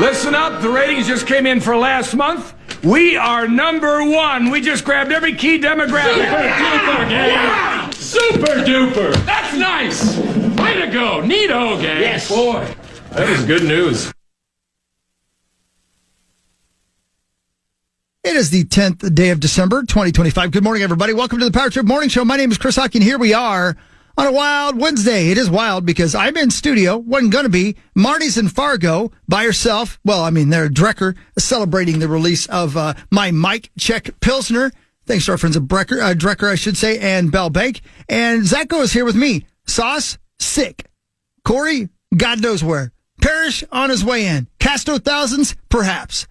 Listen up, the ratings just came in for last month. We are number one. We just grabbed every key demographic. Super duper, gang. Yeah. Super duper. That's nice. Way to go. Neato, gang. Yes. Boy, that is good news. It is the 10th day of December, 2025. Good morning, everybody. Welcome to the Power Trip Morning Show. My name is Chris Hawking. Here we are on a wild Wednesday. It is wild because I'm in studio. Wasn't going to be. Marney's in Fargo by herself. Well, I mean, they're Drecker celebrating the release of my Mike Check Pilsner. Thanks to our friends at Drecker, I should say, and Bell Bank. And Zacho is here with me. Sauce, sick. Corey, God knows where. Parrish on his way in. Casto Thousands, perhaps.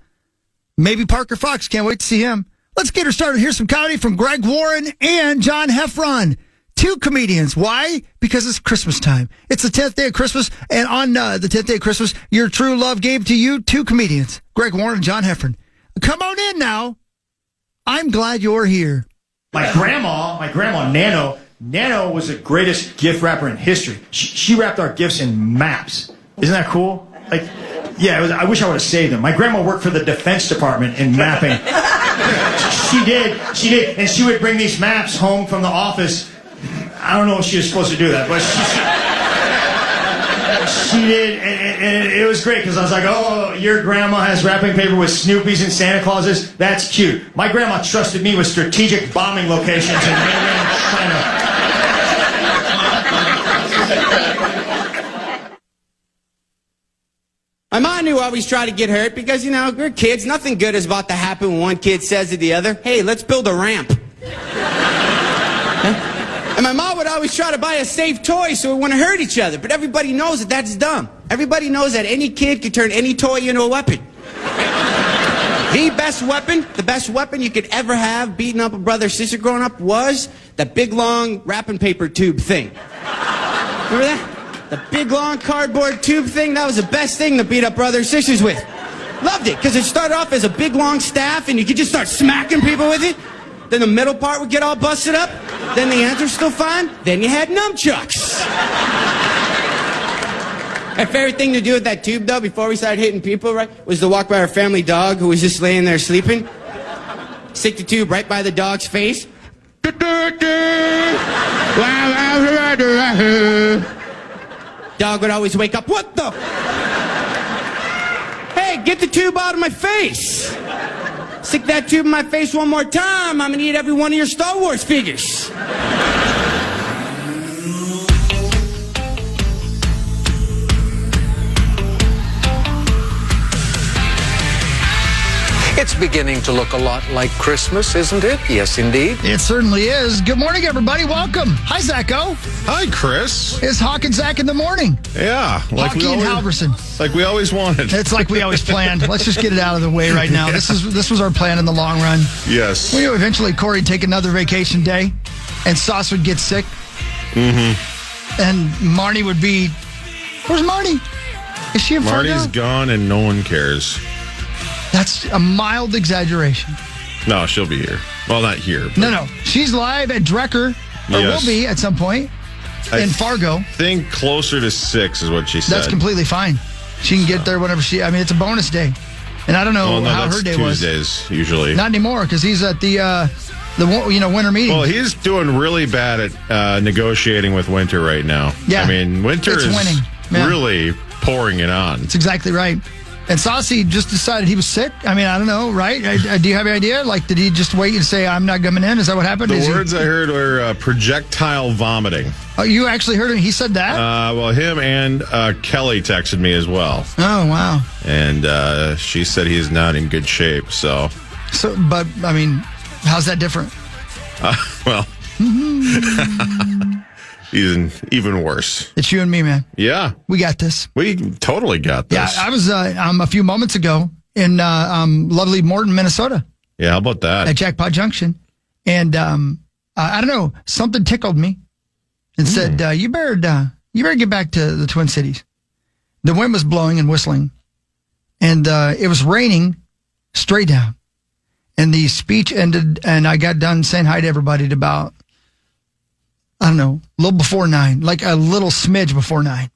Maybe Parker Fox. Can't wait to see him. Let's get her started. Here's some comedy from Greg Warren and John Heffron. Two comedians. Why? Because it's Christmas time. It's the 10th day of Christmas. And on the 10th day of Christmas, your true love gave to you two comedians, Greg Warren and John Heffron. Come on in now. I'm glad you're here. My grandma, Nano was the greatest gift wrapper in history. She wrapped our gifts in maps. Isn't that cool? Yeah, I wish I would have saved them. My grandma worked for the Defense Department in mapping. She did. And she would bring these maps home from the office. I don't know if she was supposed to do that, but she did. And it was great because I was like, oh, your grandma has wrapping paper with Snoopies and Santa Clauses? That's cute. My grandma trusted me with strategic bombing locations in mainland China. My mom knew I always try to get hurt because, you know, we're kids. Nothing good is about to happen when one kid says to the other, hey, let's build a ramp. And my mom would always try to buy a safe toy so we wouldn't hurt each other. But everybody knows that that's dumb. Everybody knows that any kid can turn any toy into a weapon. The best weapon you could ever have beating up a brother or sister growing up was the big, long wrapping paper tube thing. Remember that? The big, long cardboard tube thing, that was the best thing to beat up brothers and sisters with. Loved it, because it started off as a big, long staff, and you could just start smacking people with it. Then the middle part would get all busted up. Then the ends were still fine. Then you had nunchucks. My favorite thing to do with that tube, though, before we started hitting people, right, was to walk by our family dog who was just laying there sleeping. Stick the tube right by the dog's face. Dog would always wake up, what the? Hey, get the tube out of my face. Stick that tube in my face one more time, I'm gonna eat every one of your Star Wars figures. It's beginning to look a lot like Christmas, isn't it? Yes, indeed. It certainly is. Good morning, everybody. Welcome. Hi, Zacho. Hi, Chris. It's Hawk and Zach in the morning. Yeah. Hawky and Halverson. Like we always wanted. It's like we always planned. Let's just get it out of the way right now. Yeah. This was our plan in the long run. Yes. We knew eventually Corey'd take another vacation day, and Sauce would get sick. Mm-hmm. And Marney would be... Where's Marney? Is she in Fargo? Marney's gone and no one cares. That's a mild exaggeration. No, she'll be here. Well, not here. But... No. She's live at Drecker, or will be at some point, in Fargo. I think closer to 6 is what she said. That's completely fine. She can get there whenever she... I mean, it's a bonus day. And I don't know how her day was. Tuesdays, usually. Not anymore, because he's at the winter meeting. Well, he's doing really bad at negotiating with Winter right now. Yeah. I mean, Winter is winning. Yeah. Really pouring it on. That's exactly right. And Saucy just decided he was sick. I mean, I don't know, right? Do you have any idea? Like, did he just wait and say, I'm not coming in? Is that what happened? The words I heard were projectile vomiting. Oh, you actually heard him? He said that? Well, him and Kelly texted me as well. Oh, wow. And she said he's not in good shape, so... But, I mean, how's that different? Well... Even worse. It's you and me, man. Yeah. We got this. We totally got this. Yeah, I was a few moments ago in lovely Morton, Minnesota. Yeah, how about that? At Jackpot Junction. And I don't know, something tickled me and said, you better get back to the Twin Cities. The wind was blowing and whistling. And it was raining straight down. And the speech ended, and I got done saying hi to everybody at about, I don't know, a little before 9, like a little smidge before 9.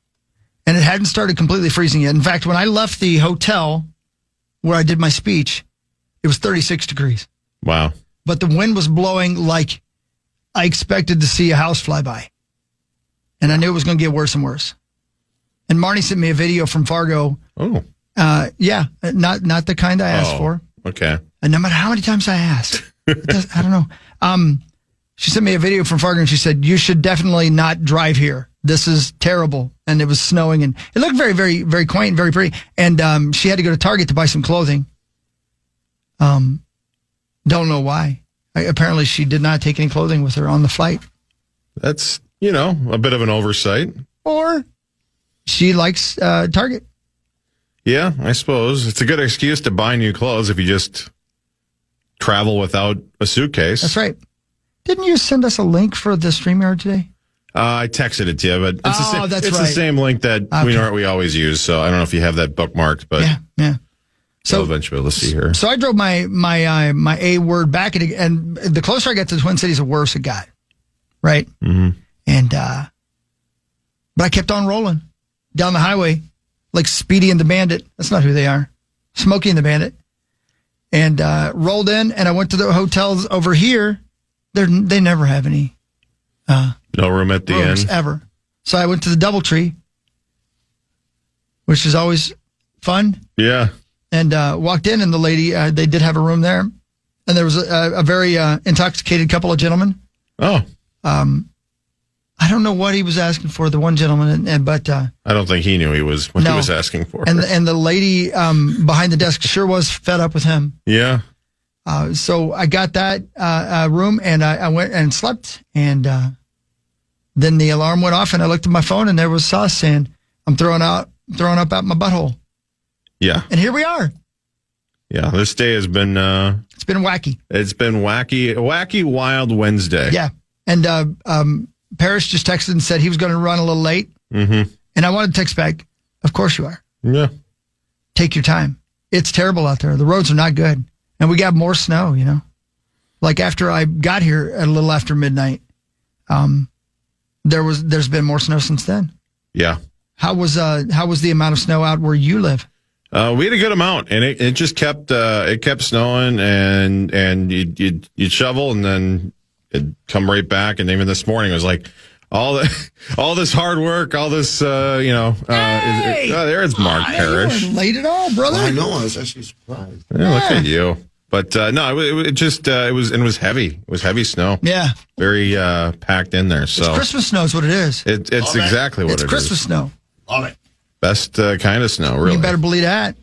And it hadn't started completely freezing yet. In fact, when I left the hotel where I did my speech, it was 36 degrees. Wow. But the wind was blowing like I expected to see a house fly by. And I knew it was going to get worse and worse. And Marney sent me a video from Fargo. Oh. Yeah, not the kind I asked for. Okay. And no matter how many times I asked, I don't know. She sent me a video from Fargo and she said, you should definitely not drive here. This is terrible. And it was snowing and it looked very, very, very quaint, very pretty. And she had to go to Target to buy some clothing. Don't know why. Apparently she did not take any clothing with her on the flight. That's, a bit of an oversight. Or she likes Target. Yeah, I suppose. It's a good excuse to buy new clothes if you just travel without a suitcase. That's right. Didn't you send us a link for the StreamYard today? I texted it to you, but it's that's the same link that we always use. So I don't know if you have that bookmarked, but yeah. So eventually, let's see here. So I drove my A word back, and the closer I got to the Twin Cities, the worse it got. Right. Mm-hmm. And but I kept on rolling down the highway like Speedy and the Bandit. That's not who they are. Smokey and the Bandit. And rolled in, and I went to the hotels over here. They never have any. No room at the end ever. So I went to the DoubleTree, which is always fun. Yeah. And walked in, and the lady, they did have a room there. And there was a very intoxicated couple of gentlemen. Oh. I don't know what he was asking for, the one gentleman, but I don't think he knew what he was asking for. And the lady behind the desk sure was fed up with him. Yeah. So I got that room, and I went and slept, and then the alarm went off, and I looked at my phone, and there was sauce saying, "I'm throwing up out my butthole." Yeah. And here we are. Yeah, this day has been it's been wacky. It's been wacky wild Wednesday. Yeah. And Parrish just texted and said he was going to run a little late. Mm-hmm. And I wanted to text back, of course you are. Yeah. Take your time. It's terrible out there. The roads are not good. And we got more snow, Like after I got here at a little after midnight, there's been more snow since then. Yeah. How was the amount of snow out where you live? We had a good amount, and it just kept snowing, and you'd shovel, and then it'd come right back. And even this morning, it was like all this hard work, all this, Hey! there's Mark Parrish. You weren't late at all, brother. Well, I know. I was actually surprised. Yeah, look at you. But no, it was heavy. It was heavy snow. Yeah, very packed in there. So it's Christmas snow is what it is. It's exactly what it is. It's Christmas snow. Love it. Best kind of snow, really. You better believe that.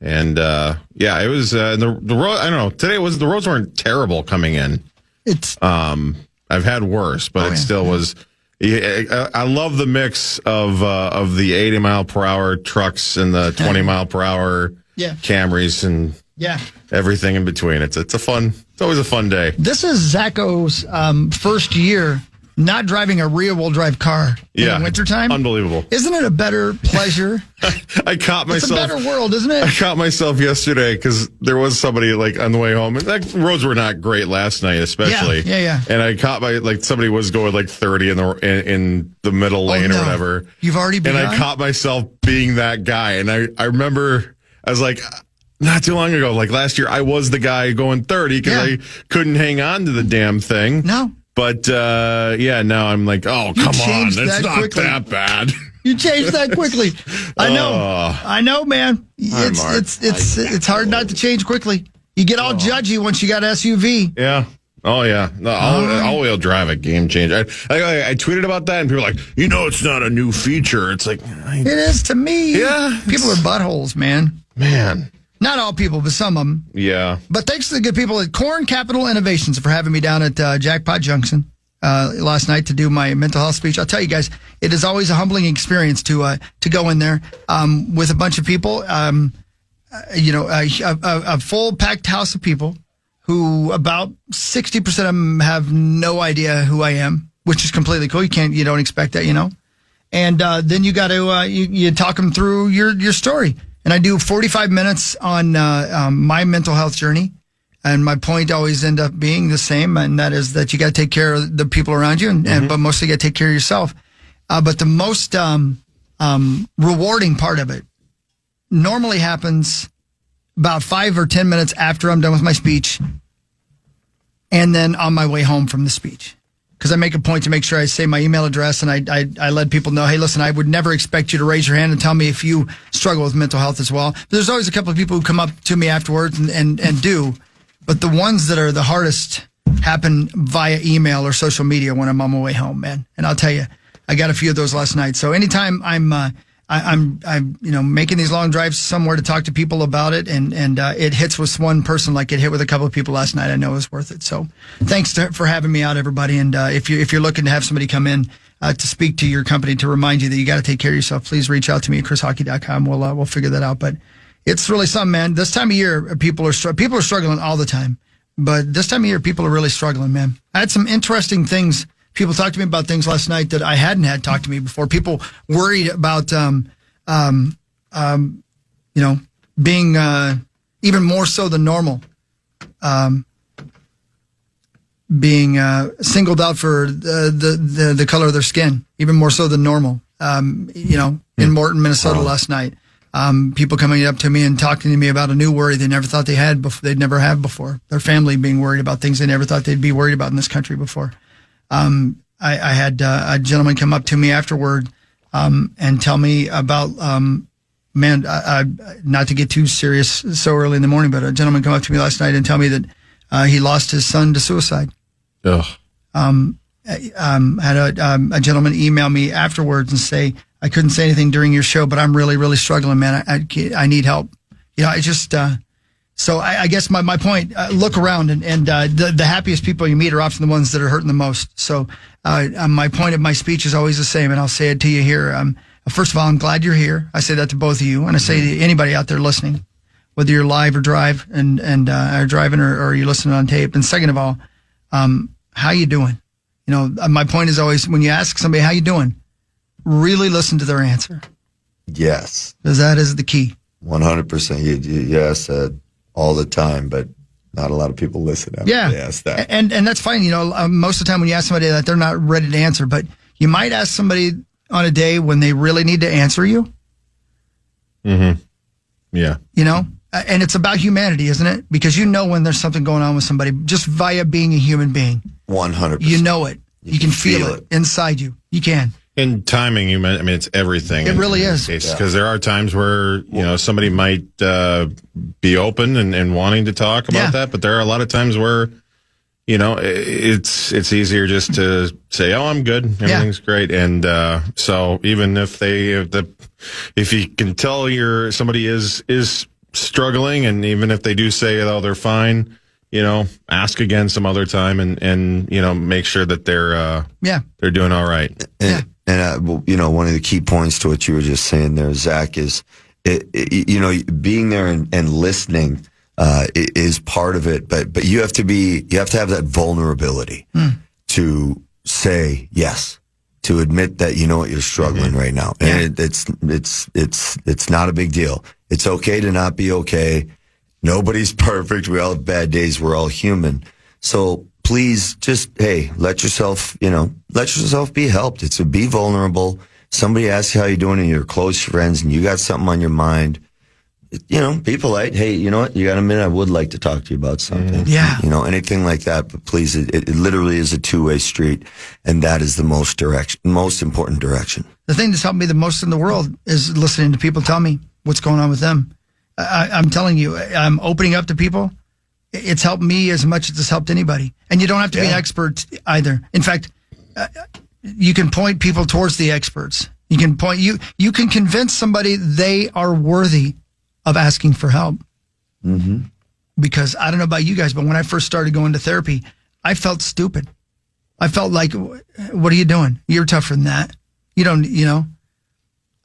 And yeah, it was the road. I don't know. Today the roads weren't terrible coming in. It's I've had worse, but still was. I love the mix of the 80 mile per hour trucks and the 20 mile per hour Camrys and everything in between. It's always a fun day. This is Zacho's first year not driving a rear-wheel drive car in the wintertime. Unbelievable. Isn't it a better pleasure? I caught myself. It's a better world, isn't it? I caught myself yesterday because there was somebody on the way home, and the roads were not great last night, especially. Yeah. And I caught somebody was going 30 in the middle lane or whatever. You've already been. And I caught myself being that guy, and I remember I was like. Not too long ago, last year, I was the guy going 30 because I couldn't hang on to the damn thing. No. But, now I'm like, oh, come on. It's not that bad. You changed that quickly. I know, man. It's hard not to change quickly. You get all judgy once you got SUV. Yeah. Oh, yeah. No, all-wheel drive, a game changer. I tweeted about that, and people are like, it's not a new feature. It's like... It is to me. Yeah. People are buttholes, man. Man. Not all people, but some of them. Yeah. But thanks to the good people at Corn Capital Innovations for having me down at Jackpot Junction last night to do my mental health speech. I'll tell you guys, it is always a humbling experience to go in there with a bunch of people, a full packed house of people who about 60% of them have no idea who I am, which is completely cool. You don't expect that, And then you got to you talk them through your story. And I do 45 minutes on my mental health journey. And my point always end up being the same. And that is that you got to take care of the people around you, but mostly you got to take care of yourself. But the most rewarding part of it normally happens about 5 or 10 minutes after I'm done with my speech, and then on my way home from the speech. Because I make a point to make sure I say my email address, and I let people know, hey, listen, I would never expect you to raise your hand and tell me if you struggle with mental health as well. But there's always a couple of people who come up to me afterwards and do. But the ones that are the hardest happen via email or social media when I'm on my way home, man. And I'll tell you, I got a few of those last night. So anytime I'm making these long drives somewhere to talk to people about it, and it hits with one person like it hit with a couple of people last night, I know it was worth it. So thanks for having me out, everybody. And if you're looking to have somebody come in to speak to your company to remind you that you got to take care of yourself, please reach out to me at chrishockey.com. We'll figure that out. But it's really something, man. This time of year, people are struggling all the time, but this time of year, people are really struggling, man. I had some interesting things. People talked to me about things last night that I hadn't had talked to me before. People worried about, being even more so than normal, being singled out for the color of their skin, even more so than normal. In Morton, Minnesota last night, people coming up to me and talking to me about a new worry they never thought they'd never had before. Their family being worried about things they never thought they'd be worried about in this country before. I had a gentleman come up to me afterward and tell me about, not to get too serious so early in the morning, but a gentleman come up to me last night and tell me that he lost his son to suicide. Ugh. Had a gentleman email me afterwards and say, I couldn't say anything during your show, but I'm really, really struggling, man. I need help. I just... So I guess my point, look around and the happiest people you meet are often the ones that are hurting the most. So my point of my speech is always the same, and I'll say it to you here. First of all, I'm glad you're here. I say that to both of you, and I say to anybody out there listening, whether you're live or driving or you're listening on tape. And second of all, how you doing? My point is always when you ask somebody how you doing, really listen to their answer. Yes. Because that is the key. 100%. You ask that all the time, but not a lot of people listen after they ask that. And that's fine. Most of the time when you ask somebody that, they're not ready to answer, but you might ask somebody on a day when they really need to answer you. Mm-hmm. Yeah. And it's about humanity, isn't it? Because when there's something going on with somebody just via being a human being. 100%. You know it. You can feel it inside you. You can. And timing, it's everything. It really is. Because there are times where, somebody might be open and wanting to talk about that, but there are a lot of times where, it's easier just to say, oh, I'm good. Everything's great. And so even if you can tell somebody is struggling, and even if they do say, oh, they're fine, ask again some other time and make sure that they're doing all right. And one of the key points to what you were just saying there, Zach, is being there and listening is part of it, but you have to have that vulnerability to say yes, to admit that you're struggling right now, and it's not a big deal. It's okay to not be okay. Nobody's perfect. We all have bad days. We're all human. So please just, let yourself be helped. Be vulnerable. Somebody asks you how you're doing and you're close friends and you got something on your mind. Be polite. Hey, you know what? You got a minute? I would like to talk to you about something. Yeah. Anything like that. But please, it literally is a two-way street, and that is the most important direction. The thing that's helped me the most in the world is listening to people tell me what's going on with them. I'm telling you, I'm opening up to people. It's helped me as much as it's helped anybody. And you don't have to be an expert either. In fact, you can point people towards the experts. You can convince somebody they are worthy of asking for help. Mm-hmm. Because I don't know about you guys, but when I first started going to therapy, I felt stupid. I felt like, what are you doing? You're tougher than that. You don't,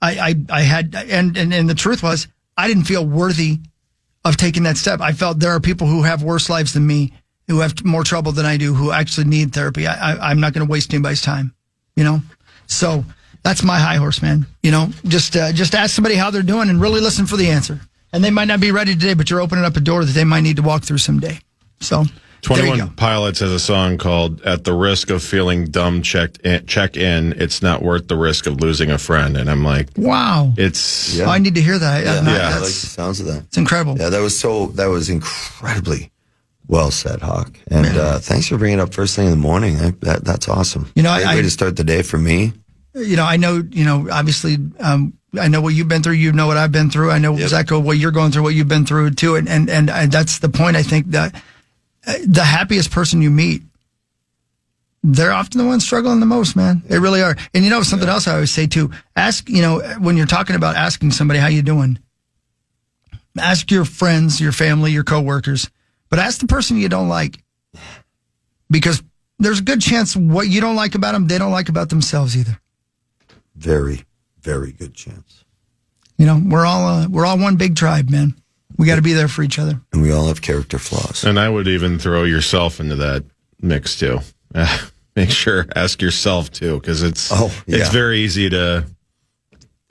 I had, and the truth was, I didn't feel worthy of taking that step. I felt there are people who have worse lives than me, who have more trouble than I do, who actually need therapy. I'm not going to waste anybody's time, So that's my high horse, man. Just ask somebody how they're doing and really listen for the answer. And they might not be ready today, but you're opening up a door that they might need to walk through someday. So 21 Pilots has a song called "At the Risk of Feeling Dumb, check in. It's not worth the risk of losing a friend." And I'm like, wow, it's. Yeah. Oh, I need to hear that. I like the sounds of that. It's incredible. Yeah, that was incredibly well said, Hawk. And thanks for bringing it up first thing in the morning. That's awesome. You know, Great way to start the day for me. You know, I know. You know, obviously, I know what you've been through. You know what I've been through. I know exactly what you're going through, what you've been through too. And that's the point. I think that. The happiest person you meet, they're often the ones struggling the most, man. They really are. And you know, something else I always say too, ask, you know, when you're talking about asking somebody, how you doing? Ask your friends, your family, your coworkers, but ask the person you don't like, because there's a good chance what you don't like about them, they don't like about themselves either. Very, very good chance. You know, we're all one big tribe, man. We got to be there for each other. And we all have character flaws. And I would even throw yourself into that mix too. Ask yourself too, because it's very easy to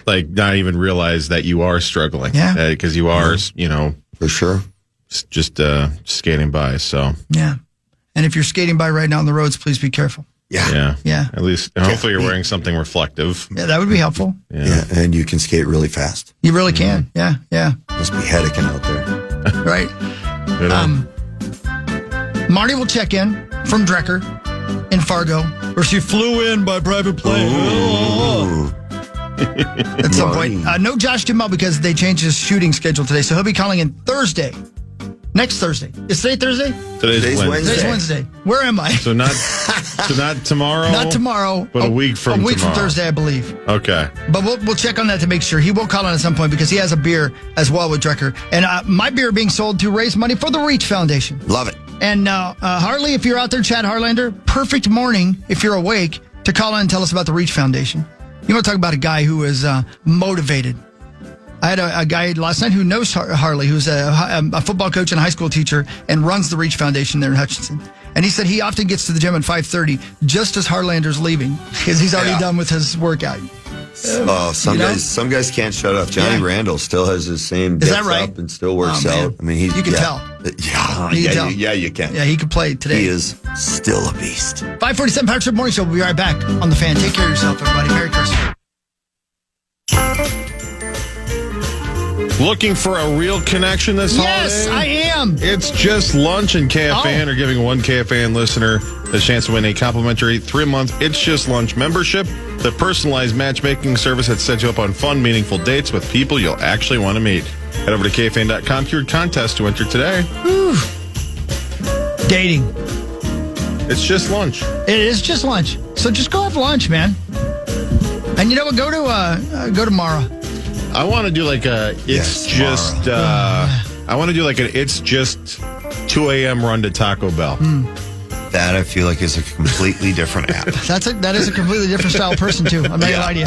like not even realize that you are struggling. Yeah. Because you are, you know, for sure, just skating by. So yeah. And if you're skating by right now on the roads, please be careful. Yeah. At least, hopefully, you're wearing something reflective. Yeah, that would be helpful. Yeah, and you can skate really fast. You really can. Yeah. Must be headicking out there. Right. Marney will check in from Drecker in Fargo, where she flew in by private plane. At some point. No Josh Duhamel because they changed his shooting schedule today, so he'll be calling in Thursday. Next Thursday. Is today Thursday? Today's Wednesday. Today's Wednesday. Where am I? So not tomorrow. Not tomorrow. But a week from Thursday, I believe. Okay. But we'll check on that to make sure. He will call in at some point because he has a beer as well with Drecker. And my beer being sold to raise money for the Reach Foundation. Love it. And Harley, if you're out there, Chad Harlander, perfect morning if you're awake to call in and tell us about the Reach Foundation. You want to talk about a guy who is motivated. I had a guy last night who knows Harley, who's a football coach and a high school teacher and runs the Reach Foundation there in Hutchinson. And he said he often gets to the gym at 5:30 just as Harlander's leaving because he's already done with his workout. Some guys can't shut up. Johnny Randall still has his same gets up and still works out. I mean, you can tell. Yeah, you can. Yeah, he could play today. He is still a beast. 5:47 Parrish Morning Show. We'll be right back on the Fan. Take care of yourself, everybody. Merry Christmas. Looking for a real connection this holiday? Yes, I am. It's Just Lunch, and KFAN are giving one KFAN listener a chance to win a complimentary 3-month It's Just Lunch membership, the personalized matchmaking service that sets you up on fun, meaningful dates with people you'll actually want to meet. Head over to KFAN.com, keyword contest to enter today. Whew. Dating. It's just lunch. It is just lunch. So just go have lunch, man. And you know what? Go to Mara. I want to do like a I want to do like an It's Just 2 a.m. run to Taco Bell. That I feel like is a completely different app. That is a completely different style person too. I'm not gonna lie to you.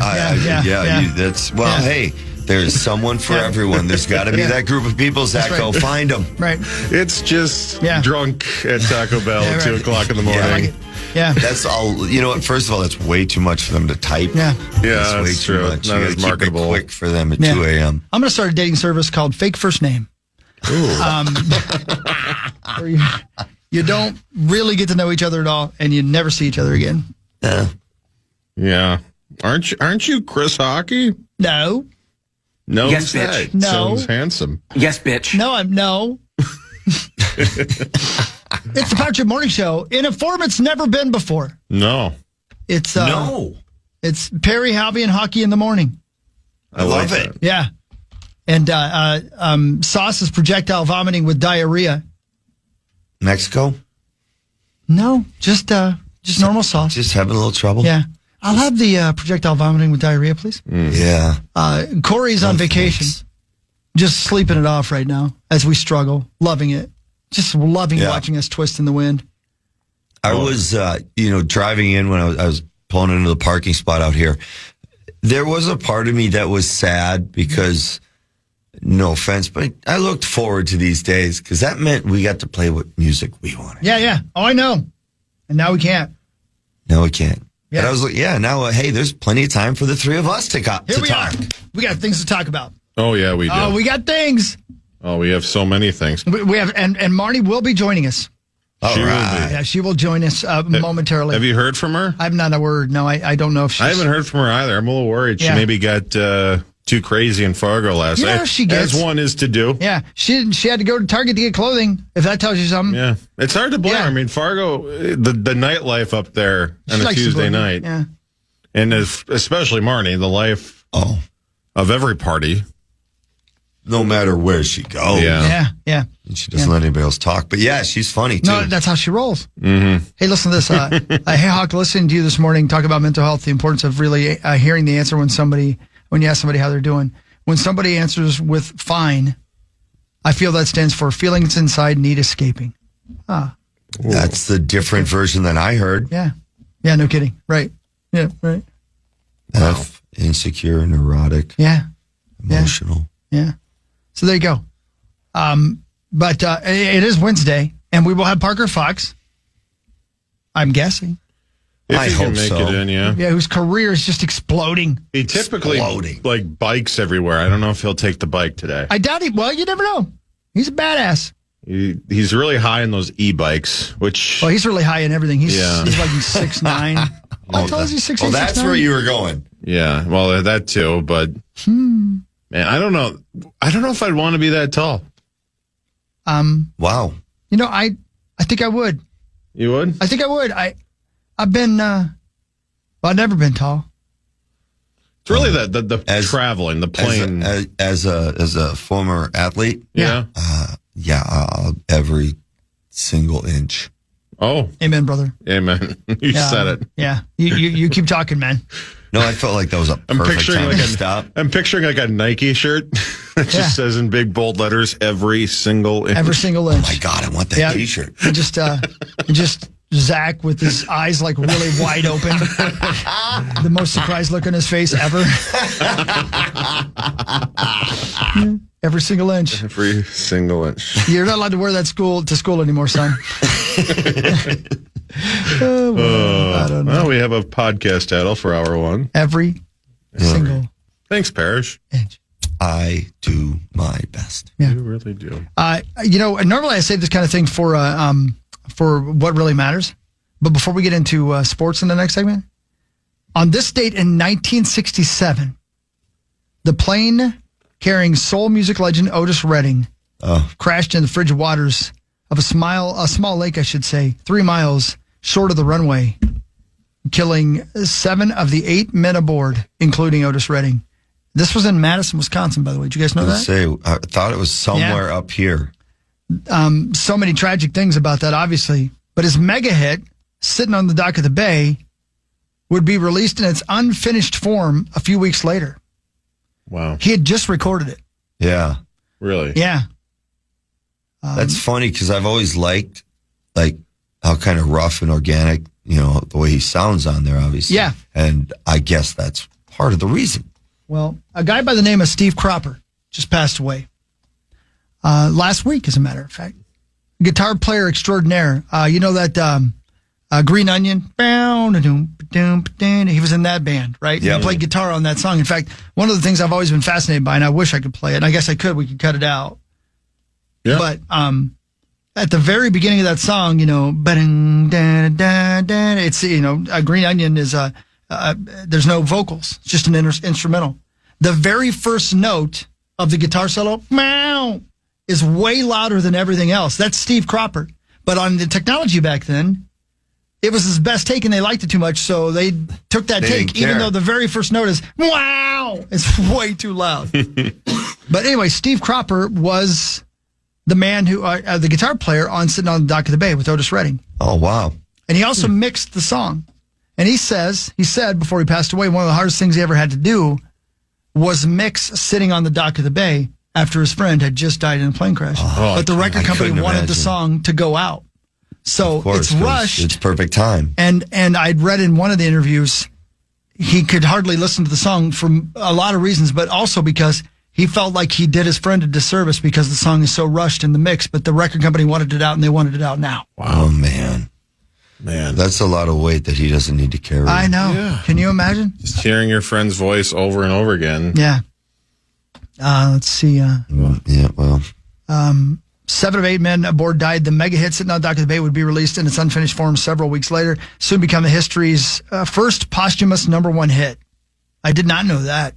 Hey, there's someone for everyone. There's got to be that group of people, Zach. Go find them. Right. It's just drunk at Taco Bell at 2 o'clock in the morning. Yeah. That's all. You know what? First of all, that's way too much for them to type. Yeah. Yeah, way that's too true. much. Not You as gotta keep it marketable. quick for them at 2 a.m. I'm going to start a dating service called Fake First Name. Where you don't really get to know each other at all, and you never see each other again. Yeah. Aren't you Chris Hockey? No. No. Yes, bitch. No. Sounds handsome. Yes, bitch. No, I'm no. It's the Parrish Morning Show in a form it's never been before. No. It's It's Perry, Halvey, and Hockey in the morning. I love it. Yeah. And Sauce is projectile vomiting with diarrhea. Mexico? No, just normal Sauce. Just having a little trouble? Yeah. I'll have the projectile vomiting with diarrhea, please. Yeah. Corey's on vacation. Thanks. Just sleeping it off right now as we struggle. Loving it. Just loving watching us twist in the wind. I was, driving in when I was pulling into the parking spot out here. There was a part of me that was sad because, no offense, but I looked forward to these days because that meant we got to play what music we wanted. Yeah. Oh, I know. And now we can't. No, we can't. Yeah. And I was like, now, hey, there's plenty of time for the three of us to talk. Here we are. We got things to talk about. Oh, yeah, we do. Oh, we got things. Oh, we have so many things. We have, and Marney will be joining us. She will be. Yeah, she will join us momentarily. Have you heard from her? I've not a word. No, I don't know if she's... I haven't heard from her either. I'm a little worried. She maybe got too crazy in Fargo last night. She gets... As one is to do. Yeah, she had to go to Target to get clothing, if that tells you something. Yeah, it's hard to blame her. I mean, Fargo, the nightlife up there on a Tuesday night. Yeah. And especially Marney, the life of every party. No matter where she goes. Yeah. And she doesn't let anybody else talk. But yeah, she's funny too. No, that's how she rolls. Mm-hmm. Hey, listen to this. Hey, Hawk, listening to you this morning talk about mental health, the importance of really hearing the answer when you ask somebody how they're doing. When somebody answers with fine, I feel that stands for feelings inside need escaping. That's the different version than I heard. Yeah, no kidding. Right. Yeah, right. F, insecure, neurotic. Yeah. Emotional. Yeah. So there you go. But it is Wednesday, and we will have Parker Fox, I'm guessing. If I he hope can make so. it in, yeah. Yeah, whose career is just exploding. He typically bikes everywhere. I don't know if he'll take the bike today. I doubt he. Well, you never know. He's a badass. He's really high in those e-bikes, which... Well, he's really high in everything. He's like 6'9". How tall is he? 6'8", Oh, that's 6'9"? where you were going. Yeah, well, that too, but... Man, I don't know. I don't know if I'd want to be that tall. Wow. You know, I think I would. You would? I think I would. I've been... I've never been tall. It's really the traveling, the plane. As a former athlete. Yeah. Every single inch. Oh. Amen, brother. Amen. You said it. Yeah. You keep talking, man. No, I felt like that was a perfect time to stop. I'm picturing like a Nike shirt that just says in big bold letters, every single inch. Every single inch. Oh my God, I want that T-shirt. And just Zach with his eyes like really wide open. The most surprised look on his face ever. Every single inch. Every single inch. You're not allowed to wear that to school anymore, son. I don't know. Well, we have a podcast title for hour one. Every single Thanks, Parrish. inch. I do my best. Yeah. You really do. Normally I save this kind of thing for what really matters. But before we get into sports in the next segment, on this date in 1967, the plane carrying soul music legend Otis Redding crashed in the frigid waters of a small lake, 3 miles short of the runway, killing 7 of the 8 men aboard, including Otis Redding. This was in Madison, Wisconsin, by the way. Did you guys know that? I thought it was somewhere up here. So many tragic things about that, obviously. But his mega hit, Sitting on the Dock of the Bay, would be released in its unfinished form a few weeks later. Wow. He had just recorded it. Yeah. Really? Yeah. That's funny because I've always liked how kind of rough and organic, the way he sounds on there, obviously. Yeah. And I guess that's part of the reason. Well, a guy by the name of Steve Cropper just passed away last week, as a matter of fact. Guitar player extraordinaire. You know that Green Onion? He was in that band, right? Yep. He played guitar on that song. In fact, one of the things I've always been fascinated by, and I wish I could play it, and I guess I could, we could cut it out. Yeah. But at the very beginning of that song, it's, Green Onion is there's no vocals. It's just an instrumental. The very first note of the guitar solo, meow, is way louder than everything else. That's Steve Cropper. But on the technology back then, it was his best take and they liked it too much, so they took that take, even though the very first note is, wow, it's way too loud. But anyway, Steve Cropper was the man who, the guitar player on Sitting on the Dock of the Bay with Otis Redding. Oh, wow. And he also mixed the song. And he said before he passed away, one of the hardest things he ever had to do was mix Sitting on the Dock of the Bay after his friend had just died in a plane crash. But the record company wanted the song to go out. So it's rushed. It's perfect time. And I'd read in one of the interviews, he could hardly listen to the song for a lot of reasons, but also because he felt like he did his friend a disservice because the song is so rushed in the mix, but the record company wanted it out and they wanted it out now. Wow. Oh, man. That's a lot of weight that he doesn't need to carry. I know. Yeah. Can you imagine? Just hearing your friend's voice over and over again. Yeah. Let's see. Yeah, well. 7 of 8 men aboard died. The mega hit sitting on the dock of the bay would be released in its unfinished form several weeks later, soon become the history's first posthumous #1 hit. I did not know that.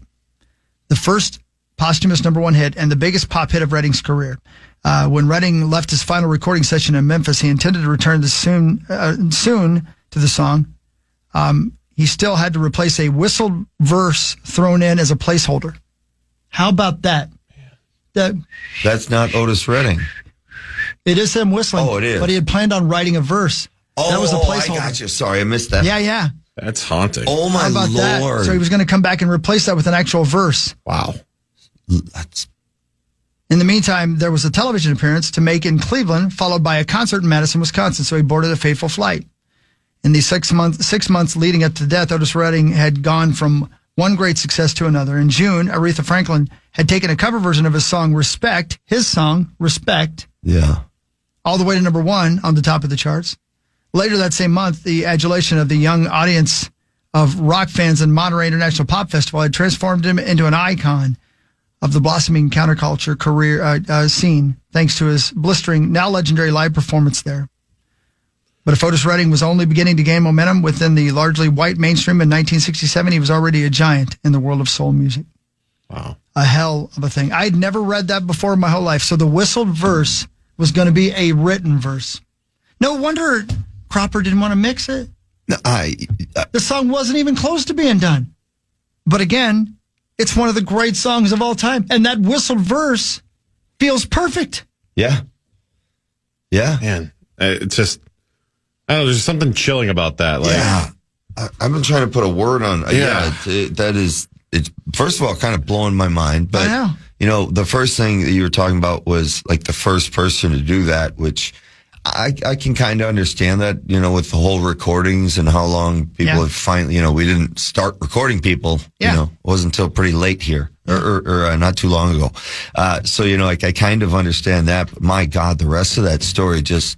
The first posthumous #1 hit and the biggest pop hit of Redding's career. When Redding left his final recording session in Memphis, he intended to return soon to the song. He still had to replace a whistled verse thrown in as a placeholder. How about that? That's not Otis Redding. It is him whistling. Oh, it is. But he had planned on writing a verse. Oh, that was a placeholder. I got you. Sorry, I missed that. Yeah. That's haunting. Oh, my How about Lord. that? So he was going to come back and replace that with an actual verse. Wow. In the meantime, there was a television appearance to make in Cleveland, followed by a concert in Madison, Wisconsin, so he boarded a fateful flight. In the 6 months leading up to death, Otis Redding had gone from one great success to another. In June, Aretha Franklin had taken a cover version of his song Respect, Yeah. all the way to #1 on the top of the charts. Later that same month, the adulation of the young audience of rock fans in Monterey International Pop Festival had transformed him into an icon of the blossoming counterculture career scene, thanks to his blistering, now legendary live performance there. But if Otis Redding was only beginning to gain momentum within the largely white mainstream in 1967, he was already a giant in the world of soul music. Wow. A hell of a thing. I had never read that before in my whole life. So the whistled verse was going to be a written verse. No wonder Cropper didn't want to mix it. The song wasn't even close to being done. But again, it's one of the great songs of all time. And that whistled verse feels perfect. Yeah. Man, it's just, I don't know, there's something chilling about that. Like, yeah. I've been trying to put a word on. It's first of all kind of blowing my mind. But, I know. The first thing that you were talking about was like the first person to do that, which I can kind of understand that, with the whole recordings and how long people have finally, we didn't start recording people, it wasn't until pretty late here or not too long ago. So, I kind of understand that. But my God, the rest of that story just